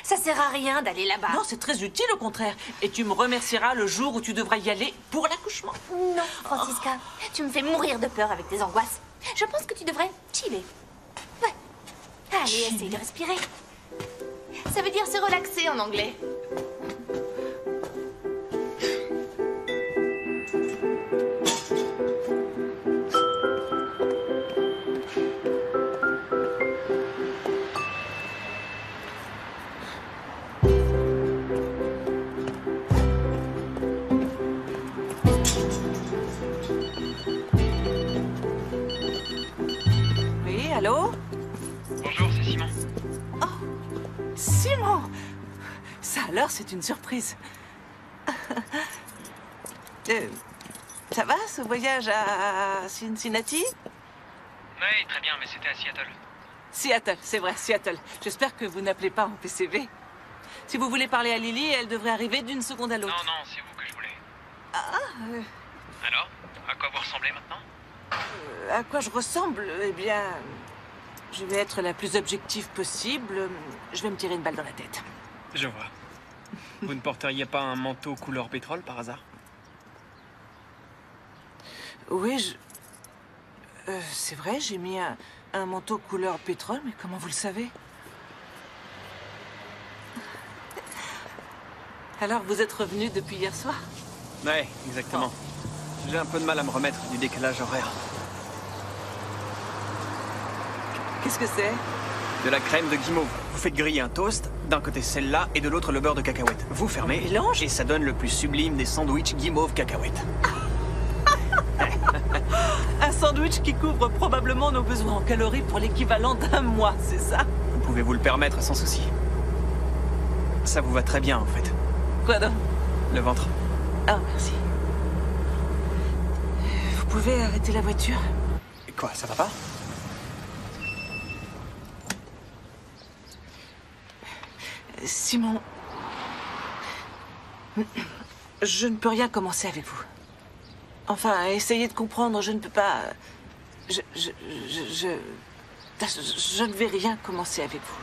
ça sert à rien d'aller là-bas. Non, c'est très utile au contraire. Et tu me remercieras le jour où tu devras y aller pour l'accouchement. Non, Francisca, tu me fais mourir de peur avec tes angoisses. Je pense que tu devrais chiller. Ouais. Allez, essaye de respirer. Ça veut dire se relaxer en anglais. Oui, allô? Bonjour, c'est Simon. Ça alors, c'est une surprise. Ça va, ce voyage à Cincinnati? Oui, très bien, mais c'était à Seattle. Seattle, c'est vrai, Seattle. J'espère que vous n'appelez pas en PCV. Si vous voulez parler à Lily, elle devrait arriver d'une seconde à l'autre. Non, non, c'est vous que je voulais. Alors, à quoi vous ressemblez maintenant? À quoi je ressemble? Eh bien, je vais être la plus objective possible. Je vais me tirer une balle dans la tête. Je vois. Vous ne porteriez pas un manteau couleur pétrole par hasard? Oui, c'est vrai, j'ai mis un manteau couleur pétrole, mais comment vous le savez? Alors, vous êtes revenu depuis hier soir? Ouais, exactement. J'ai un peu de mal à me remettre du décalage horaire. Qu'est-ce que c'est? De la crème de guimauve. Vous faites griller un toast, d'un côté celle-là et de l'autre le beurre de cacahuète. Vous fermez, et ça donne le plus sublime des sandwichs guimauve cacahuète. Un sandwich qui couvre probablement nos besoins en calories pour l'équivalent d'un mois, c'est ça? Vous pouvez vous le permettre sans souci. Ça vous va très bien, en fait. Quoi donc? Le ventre. Ah, merci. Vous pouvez arrêter la voiture? Quoi, ça va pas? Simon, je ne peux rien commencer avec vous. Enfin, essayez de comprendre, je ne peux pas... Je ne vais rien commencer avec vous.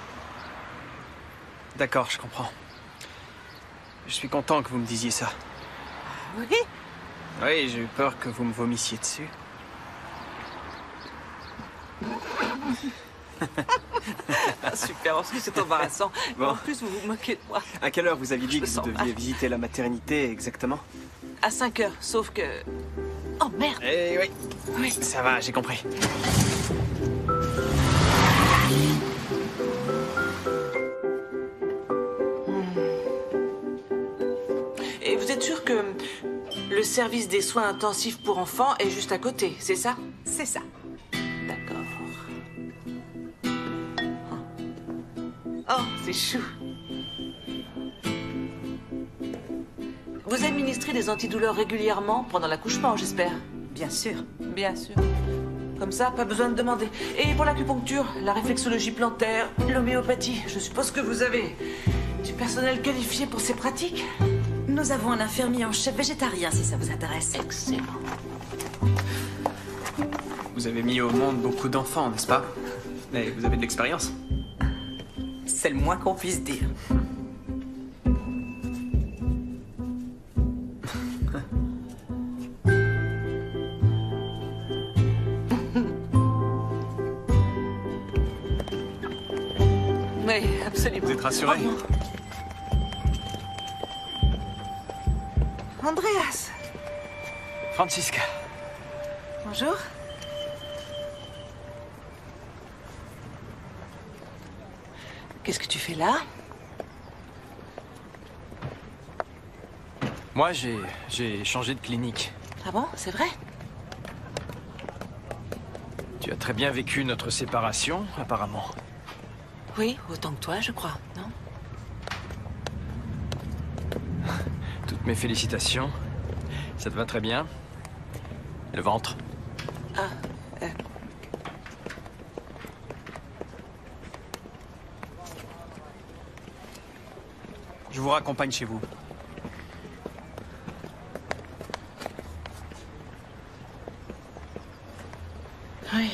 D'accord, je comprends. Je suis content que vous me disiez ça. Oui? Oui, j'ai eu peur que vous me vomissiez dessus. Super, en plus c'est embarrassant. Bon. En plus, vous vous moquez de moi. À quelle heure vous aviez dit Je que me vous sens deviez mal. visiter la maternité exactement? À 5 heures, sauf que... Oh merde! Eh oui. Oui. Ça va, j'ai compris. Et vous êtes sûr que le service des soins intensifs pour enfants est juste à côté, c'est ça? C'est ça. D'accord. Oh, c'est chou. Vous administrez des antidouleurs régulièrement pendant l'accouchement, j'espère? Bien sûr. Bien sûr. Comme ça, pas besoin de demander. Et pour l'acupuncture, la réflexologie plantaire, l'homéopathie, je suppose que vous avez du personnel qualifié pour ces pratiques? Nous avons un infirmier en chef végétarien, si ça vous intéresse. Excellent. Vous avez mis au monde beaucoup d'enfants, n'est-ce pas? Et vous avez de l'expérience? C'est le moins qu'on puisse dire. Oui, absolument. Vous êtes rassuré? Andreas. Francisca. Bonjour. Qu'est-ce que tu fais là? Moi, j'ai changé de clinique. Ah bon, c'est vrai? Tu as très bien vécu notre séparation, apparemment. Oui, autant que toi, je crois, non? Toutes mes félicitations. Ça te va très bien. Le ventre. Ah, Je vous raccompagne chez vous. oui.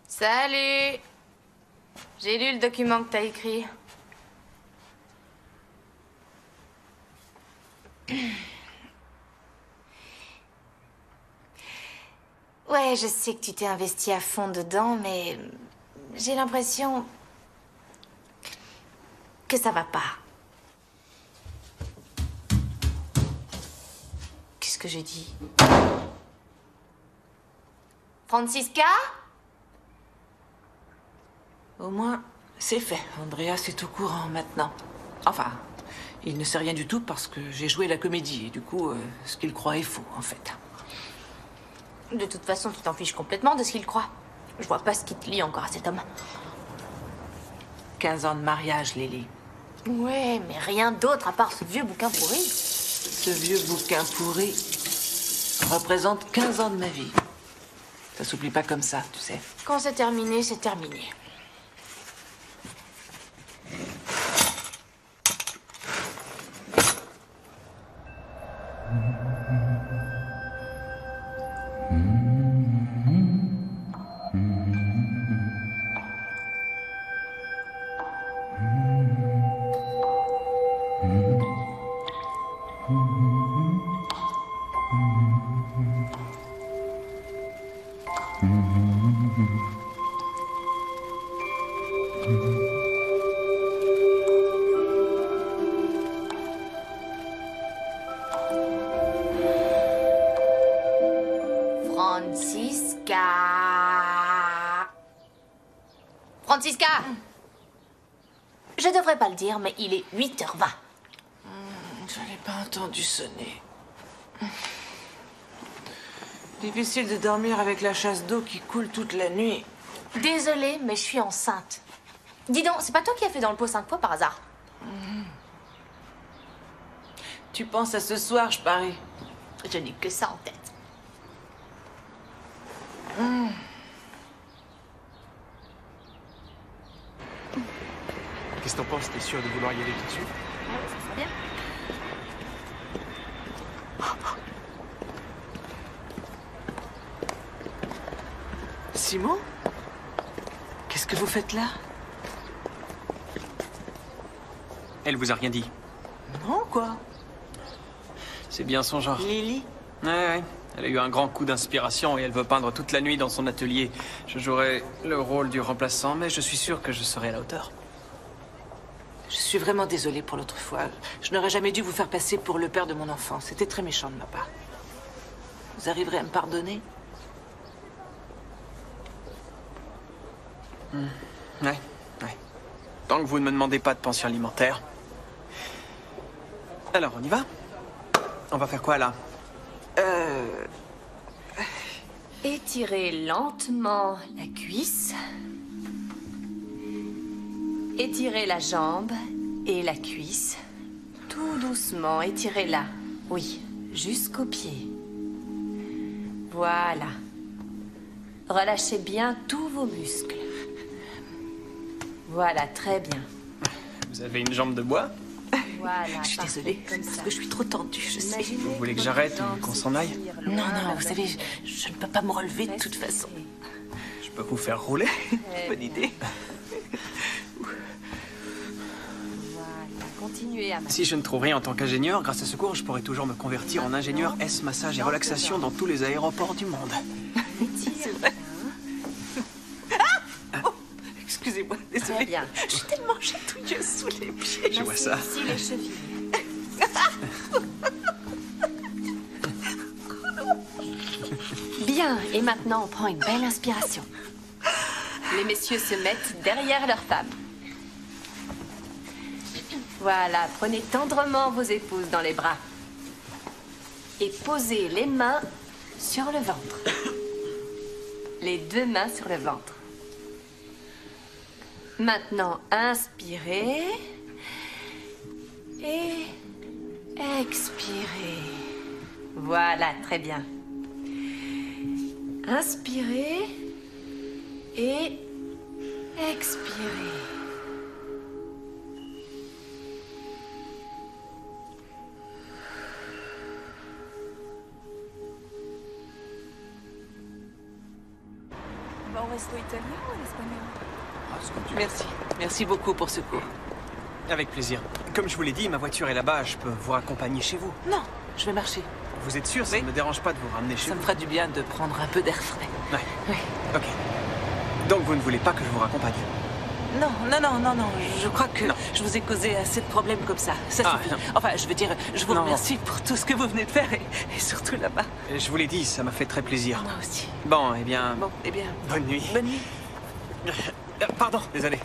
Salut! J'ai lu le document que t'as écrit. Ouais, je sais que tu t'es investi à fond dedans, mais j'ai l'impression que ça va pas. Qu'est-ce Qu'est-ce que j'ai dit? Francisca? Au moins, c'est fait. Andreas est au courant maintenant. Enfin, il ne sait rien du tout parce que j'ai joué la comédie. Et du coup, ce qu'il croit est faux, en fait. De toute façon, tu t'en fiches complètement de ce qu'il croit. Je vois pas ce qui te lie encore à cet homme. 15 ans de mariage, Lily. Ouais, mais rien d'autre à part ce vieux bouquin pourri. Ce vieux bouquin pourri représente 15 ans de ma vie. Ça s'oublie pas comme ça, tu sais. Quand c'est terminé, c'est terminé. Francisca! Je devrais pas le dire, mais il est 8h20. Je n'ai pas entendu sonner. Difficile de dormir avec la chasse d'eau qui coule toute la nuit. Désolée, mais je suis enceinte. Dis donc, c'est pas toi qui as fait dans le pot 5 fois par hasard? Tu penses à ce soir, je parie. Je n'ai que ça en tête. Qu'est-ce que t'en penses? T'es sûr de vouloir y aller tout de suite? Ouais, ça serait bien. Simon? Qu'est-ce que vous faites là? Elle vous a rien dit? Non, quoi? C'est bien son genre. Lily? Ouais. Elle a eu un grand coup d'inspiration et elle veut peindre toute la nuit dans son atelier. Je jouerai le rôle du remplaçant, mais je suis sûr que je serai à la hauteur. Je suis vraiment désolée pour l'autre fois. Je n'aurais jamais dû vous faire passer pour le père de mon enfant. C'était très méchant de ma part. Vous arriverez à me pardonner? Ouais. Tant que vous ne me demandez pas de pension alimentaire. Alors, on y va? On va faire quoi, là? Étirez lentement la cuisse. Étirez la jambe et la cuisse. Tout doucement, étirez-la. Oui, jusqu'au pied. Voilà. Relâchez bien tous vos muscles. Voilà, très bien. Vous avez une jambe de bois? Voilà, je suis désolée, parce que je suis trop tendue, je sais. Vous voulez que j'arrête ou qu'on s'en aille? Non, vous savez, je ne peux pas me relever de toute façon. Je peux vous faire rouler? Bonne idée. Continuez à... Si je ne trouve rien en tant qu'ingénieur, grâce à ce cours, je pourrais toujours me convertir en ingénieur S massage et relaxation dans tous les aéroports du monde. C'est vrai. Excusez-moi, désolée. Bien. Je suis tellement chatouilleuse sous les pieds. Je vois ça. Ici les chevilles. Bien, et maintenant on prend une belle inspiration. Les messieurs se mettent derrière leurs femmes. Voilà, prenez tendrement vos épouses dans les bras. Et posez les mains sur le ventre. Les deux mains sur le ventre. Maintenant, inspirez. Et expirez. Voilà, très bien. Inspirez. Et expirez. Au resto italien ou à l'espagnol? Merci beaucoup pour ce cours. Avec plaisir. Comme je vous l'ai dit, ma voiture est là-bas, je peux vous raccompagner chez vous. Non, je vais marcher. Vous êtes sûr? Ça ne me dérange pas de vous ramener chez vous? Ça me fera du bien de prendre un peu d'air frais. Ouais. Ok. Donc vous ne voulez pas que je vous raccompagne? Non, je crois que je vous ai causé assez de problèmes comme ça. Ça suffit. Non. Enfin, je veux dire, je vous remercie pour tout ce que vous venez de faire et surtout là-bas. Je vous l'ai dit, ça m'a fait très plaisir. Moi aussi. Bon, eh bien... Bonne nuit. Bonne nuit. Pardon, désolé.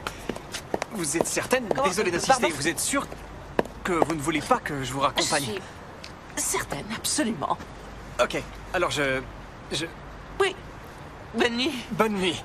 Vous êtes certaine? Désolé d'insister. Vous êtes sûre que vous ne voulez pas que je vous raccompagne? Je suis certaine, absolument. Ok, alors je... Oui. Bonne nuit. Bonne nuit.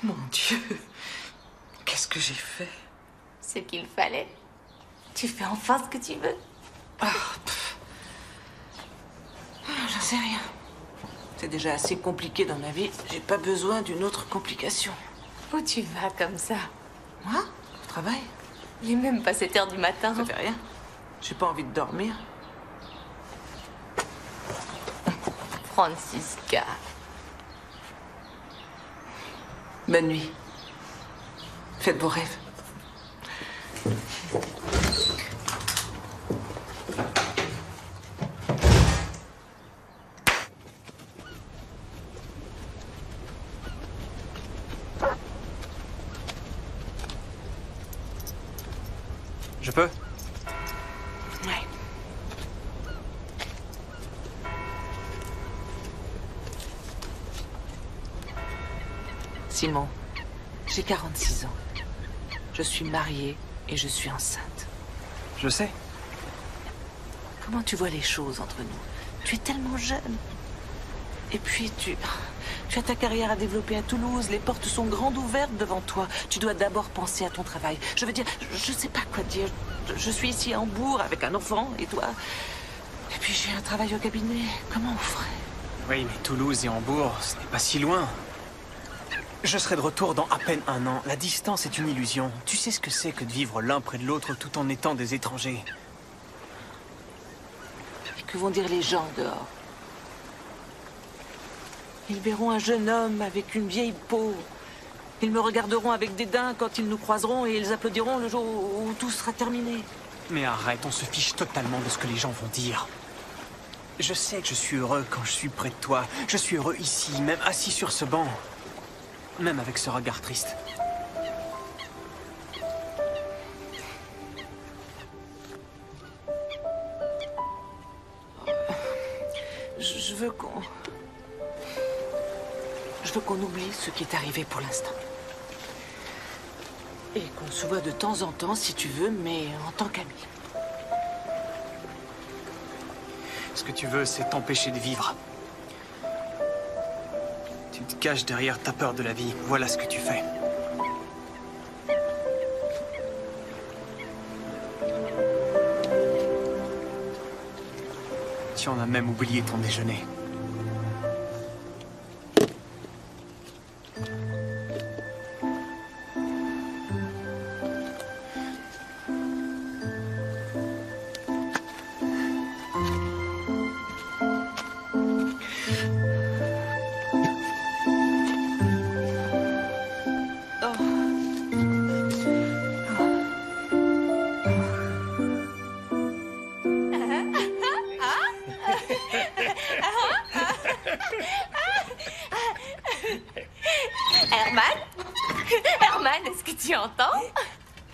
Mon Dieu, qu'est-ce que j'ai fait? Ce qu'il fallait. Tu fais enfin ce que tu veux. J'en sais rien. C'est déjà assez compliqué dans ma vie. J'ai pas besoin d'une autre complication. Où tu vas comme ça? Moi? Au travail? Il est même pas 7 heures du matin. Ça fait rien. J'ai pas envie de dormir. Francisca. Bonne nuit. Faites vos rêves. Je peux? Ouais. Simon, j'ai 46 ans. Je suis mariée et je suis enceinte. Je sais. Comment tu vois les choses entre nous? Tu es tellement jeune. Et puis tu as ta carrière à développer à Toulouse. Les portes sont grandes ouvertes devant toi. Tu dois d'abord penser à ton travail. Je veux dire, je sais pas quoi dire. Je suis ici à Hambourg avec un enfant et toi. Et puis j'ai un travail au cabinet. Comment on ferait? Oui, mais Toulouse et Hambourg, ce n'est pas si loin. Je serai de retour dans à peine 1 an. La distance est une illusion. Tu sais ce que c'est que de vivre l'un près de l'autre tout en étant des étrangers. Et que vont dire les gens dehors? Ils verront un jeune homme avec une vieille peau. Ils me regarderont avec dédain quand ils nous croiseront et ils applaudiront le jour où tout sera terminé. Mais arrête, on se fiche totalement de ce que les gens vont dire. Je sais que je suis heureux quand je suis près de toi. Je suis heureux ici, même assis sur ce banc. Même avec ce regard triste. Je veux qu'on oublie ce qui est arrivé pour l'instant. Et qu'on se voit de temps en temps, si tu veux, mais en tant qu'amis. Ce que tu veux, c'est t'empêcher de vivre. Tu te caches derrière ta peur de la vie. Voilà ce que tu fais. Tu en as même oublié ton déjeuner. Herman, est-ce que tu entends?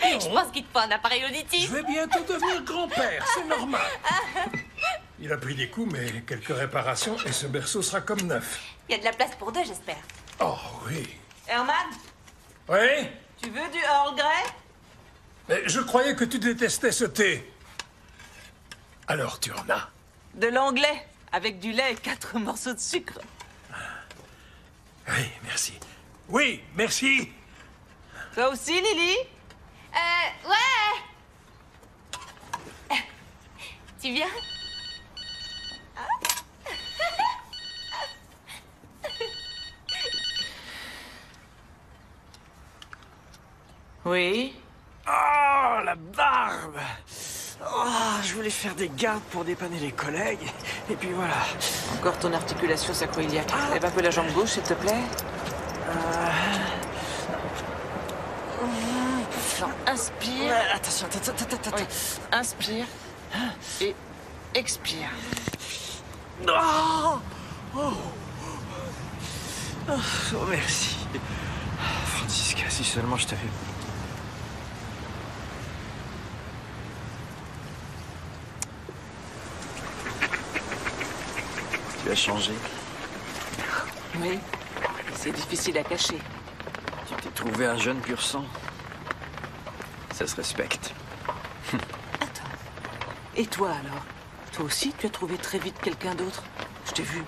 Je pense qu'il te faut un appareil auditif. Je vais bientôt devenir grand-père, c'est normal. Il a pris des coups, mais quelques réparations et ce berceau sera comme neuf. Il y a de la place pour 2, j'espère. Oh oui. Herman? Oui? Tu veux du Earl Grey? Mais je croyais que tu détestais ce thé. Alors tu en as? De l'anglais, avec du lait et 4 morceaux de sucre. Oui, merci. Oui, merci. Toi aussi, Lily? Ouais. Tu viens? Oui? Oh, la barbe! Oh, je voulais faire des gardes pour dépanner les collègues, et puis voilà. Encore ton articulation sacro-iliaque. Lève un peu la jambe gauche, s'il te plaît. Non, inspire. Ouais, attention, attends. Oui. Inspire. Et expire. Oh, merci. Francisca, si seulement je t'avais... Tu as changé. Oui. C'est difficile à cacher. Tu t'es trouvé un jeune pur sang. Ça se respecte. Et toi, alors? Toi aussi, tu as trouvé très vite quelqu'un d'autre? Je t'ai vu.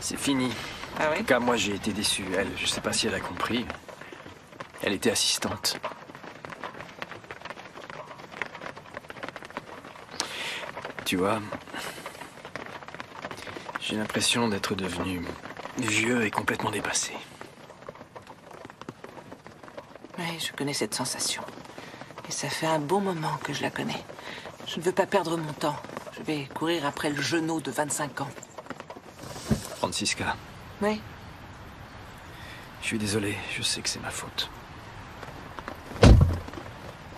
C'est fini. Ah oui? En tout cas, moi, j'ai été déçu. Elle, je sais pas si elle a compris. Elle était assistante. Tu vois, j'ai l'impression d'être devenu vieux et complètement dépassé. Oui, je connais cette sensation. Et ça fait un bon moment que je la connais. Je ne veux pas perdre mon temps. Je vais courir après le genou de 25 ans. Francisca. Oui? Je suis désolé, je sais que c'est ma faute.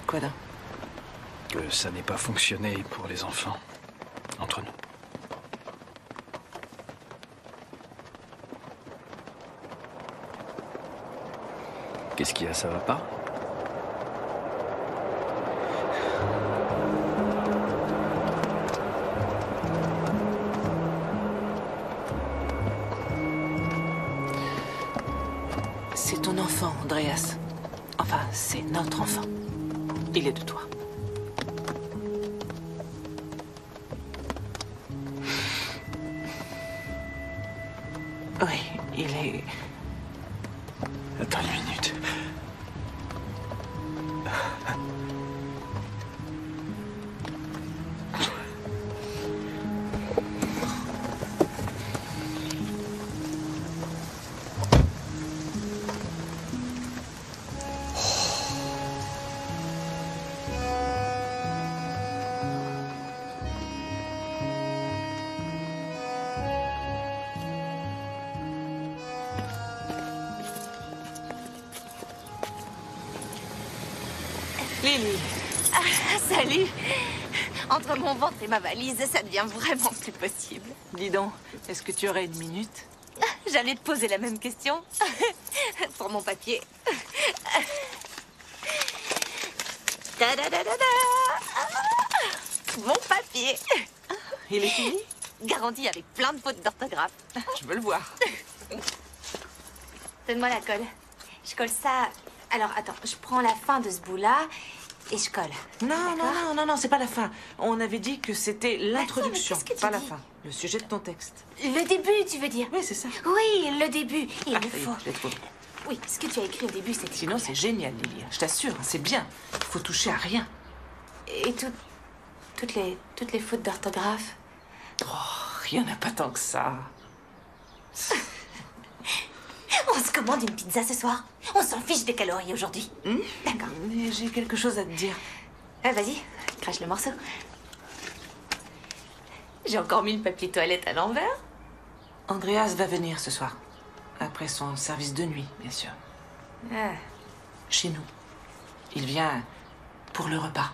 Quoi donc? Que ça n'ait pas fonctionné pour les enfants. Entre nous. Qu'est-ce qu'il y a, ça va pas? C'est ton enfant, Andreas. Enfin, c'est notre enfant. Il est de toi. Oui, il est... Attends une minute. Lily. Ah, salut. Entre mon ventre et ma valise, ça devient vraiment plus possible. Dis donc, est-ce que tu aurais une minute? J'allais te poser la même question. Pour mon papier. Ta-da-da-da-da. Mon papier. Il est fini? Garanti avec plein de fautes d'orthographe. Je veux le voir. Donne-moi la colle. Je colle ça... Alors, attends, je prends la fin de ce bout-là et je colle. Non, c'est pas la fin. On avait dit que c'était l'introduction, pas la fin. Le sujet de ton texte. Le début, tu veux dire? Oui, c'est ça. Oui, le début. Il Ah, le ça y est, faut. je l'ai trouvé. Oui, ce que tu as écrit au début, c'était... Sinon, c'est génial, Lily. Je t'assure, c'est bien. Il faut toucher à rien. Et toutes les fautes d'orthographe? Oh, il n'y en a pas tant que ça. On se commande une pizza ce soir. On s'en fiche des calories aujourd'hui. D'accord. Mais j'ai quelque chose à te dire. Vas-y, crache le morceau. J'ai encore mis le papier toilette à l'envers. Andreas va venir ce soir. Après son service de nuit, bien sûr. Ah. Chez nous. Il vient pour le repas.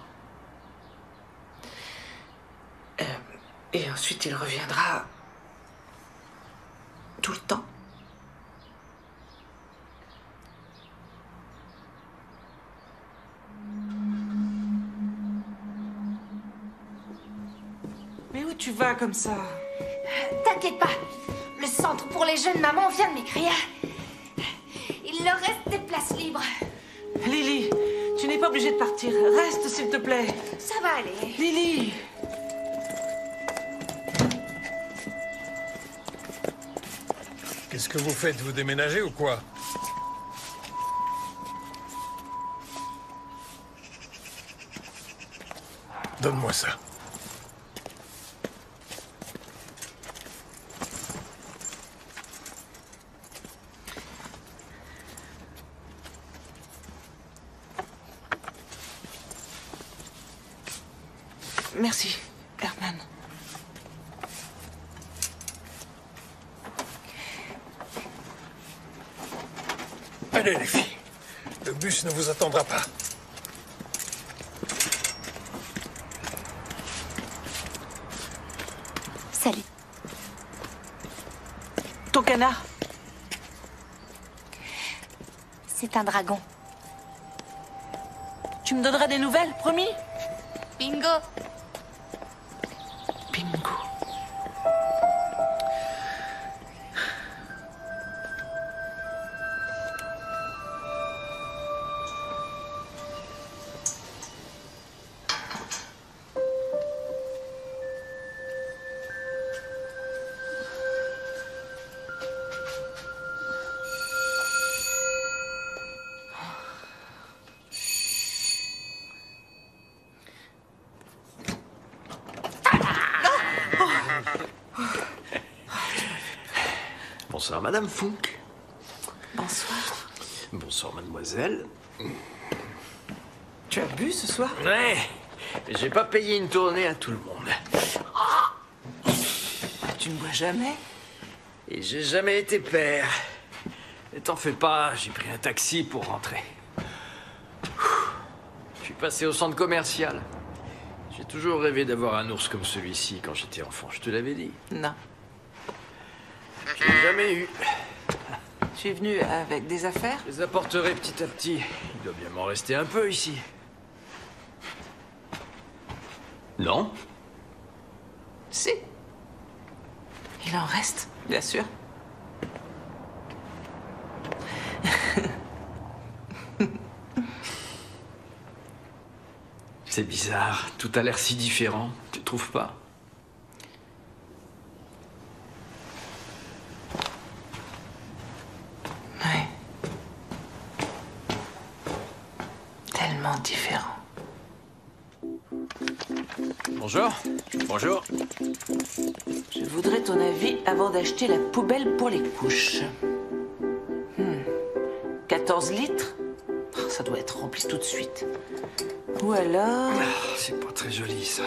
Et ensuite, il reviendra tout le temps. Mais où tu vas comme ça? T'inquiète pas. Le centre pour les jeunes mamans vient de m'écrire. Il leur reste des places libres. Lily, tu n'es pas obligée de partir. Reste, s'il te plaît. Ça va aller. Lily! Qu'est-ce que vous faites? Vous déménagez ou quoi? Donne-moi ça. Merci, Herman. Allez, les filles. Le bus ne vous attendra pas. Salut. Ton canard? C'est un dragon. Tu me donneras des nouvelles, promis? Bingo. Bingo. Bonsoir, Madame Funk. Bonsoir. Bonsoir, mademoiselle. Tu as bu ce soir? Ouais, j'ai pas payé une tournée à tout le monde. Tu ne bois jamais? Et j'ai jamais été père. Et t'en fais pas, j'ai pris un taxi pour rentrer. Je suis passé au centre commercial. J'ai toujours rêvé d'avoir un ours comme celui-ci quand j'étais enfant, je te l'avais dit. Non. Je l'ai jamais eu. Tu es venu avec des affaires? Je les apporterai petit à petit. Il doit bien m'en rester un peu ici. Non? Si. Il en reste, bien sûr. C'est bizarre, tout a l'air si différent, tu trouves pas? Ouais. Tellement différent. Bonjour. Bonjour. Je voudrais ton avis avant d'acheter la poubelle pour les couches. 14 litres? Oh, ça doit être rempli tout de suite. Ou alors... C'est pas très joli, ça.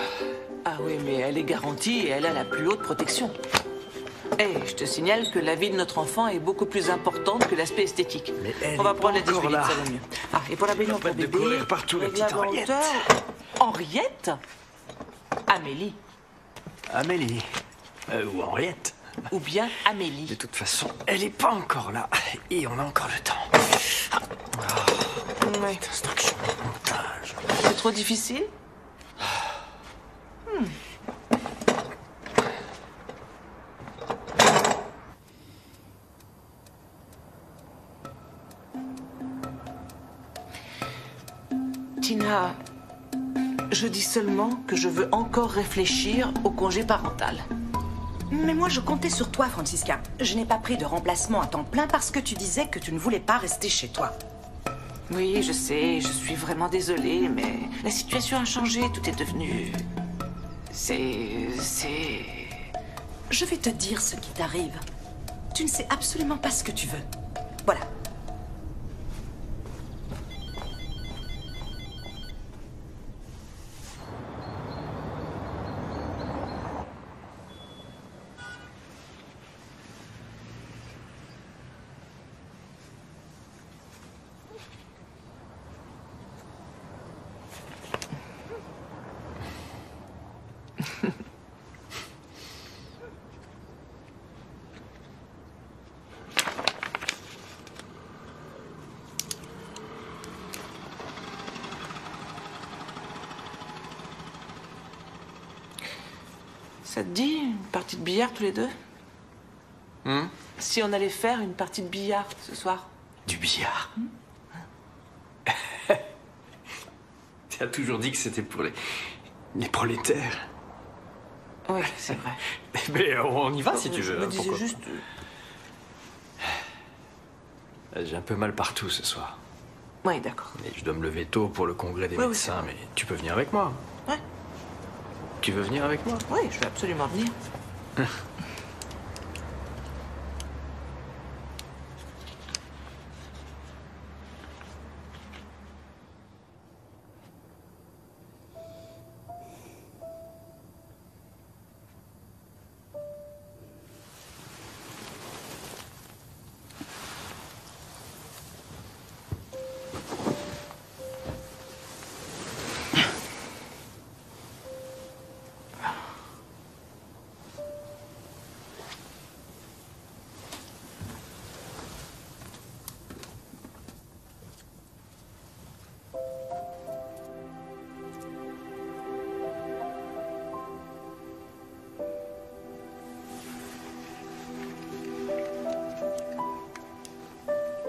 Ah oui, mais elle est garantie et elle a la plus haute protection. Et je te signale que la vie de notre enfant est beaucoup plus importante que l'aspect esthétique. Mais elle on va est prendre pas la 18 encore litres, là. ça va mieux. Ah, et pour la baignoire pour Arrête de bébé... courir partout, la petite règle à Henriette. hauteur. Henriette? Amélie. Amélie. Ou Henriette. Ou bien Amélie. De toute façon, elle est pas encore là. Et on a encore le temps. Ouais. Instruction, montage. C'est trop difficile? Tina, je dis seulement que je veux encore réfléchir au congé parental. Mais moi, je comptais sur toi, Francisca. Je n'ai pas pris de remplacement à temps plein parce que tu disais que tu ne voulais pas rester chez toi. Oui, je sais, je suis vraiment désolée, mais la situation a changé, tout est devenu... C'est... Je vais te dire ce qui t'arrive. Tu ne sais absolument pas ce que tu veux. Voilà. Ça te dit une partie de billard tous les deux? Si on allait faire une partie de billard ce soir? Du billard. Tu as toujours dit que c'était pour les prolétaires. Oui, c'est vrai. Mais on y va si Je tu veux. me disais pourquoi juste... J'ai un peu mal partout ce soir. Oui, d'accord. Et je dois me lever tôt pour le congrès des médecins, mais tu peux venir avec moi. Ouais. Tu veux venir avec moi? Oui, je vais absolument venir.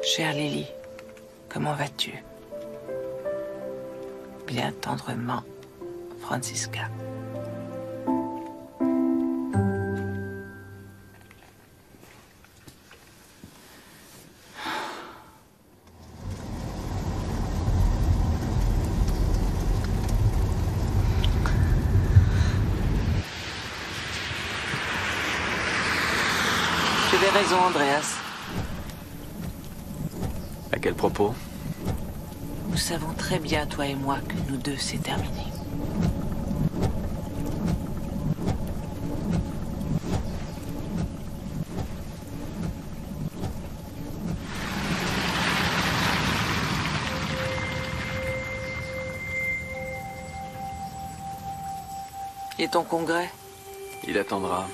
Chère Lily, comment vas-tu? Bien tendrement, Francisca. Tu avais raison, Andreas. À quel propos? Nous savons très bien, toi et moi, que nous deux, c'est terminé. Et ton congrès? Il attendra.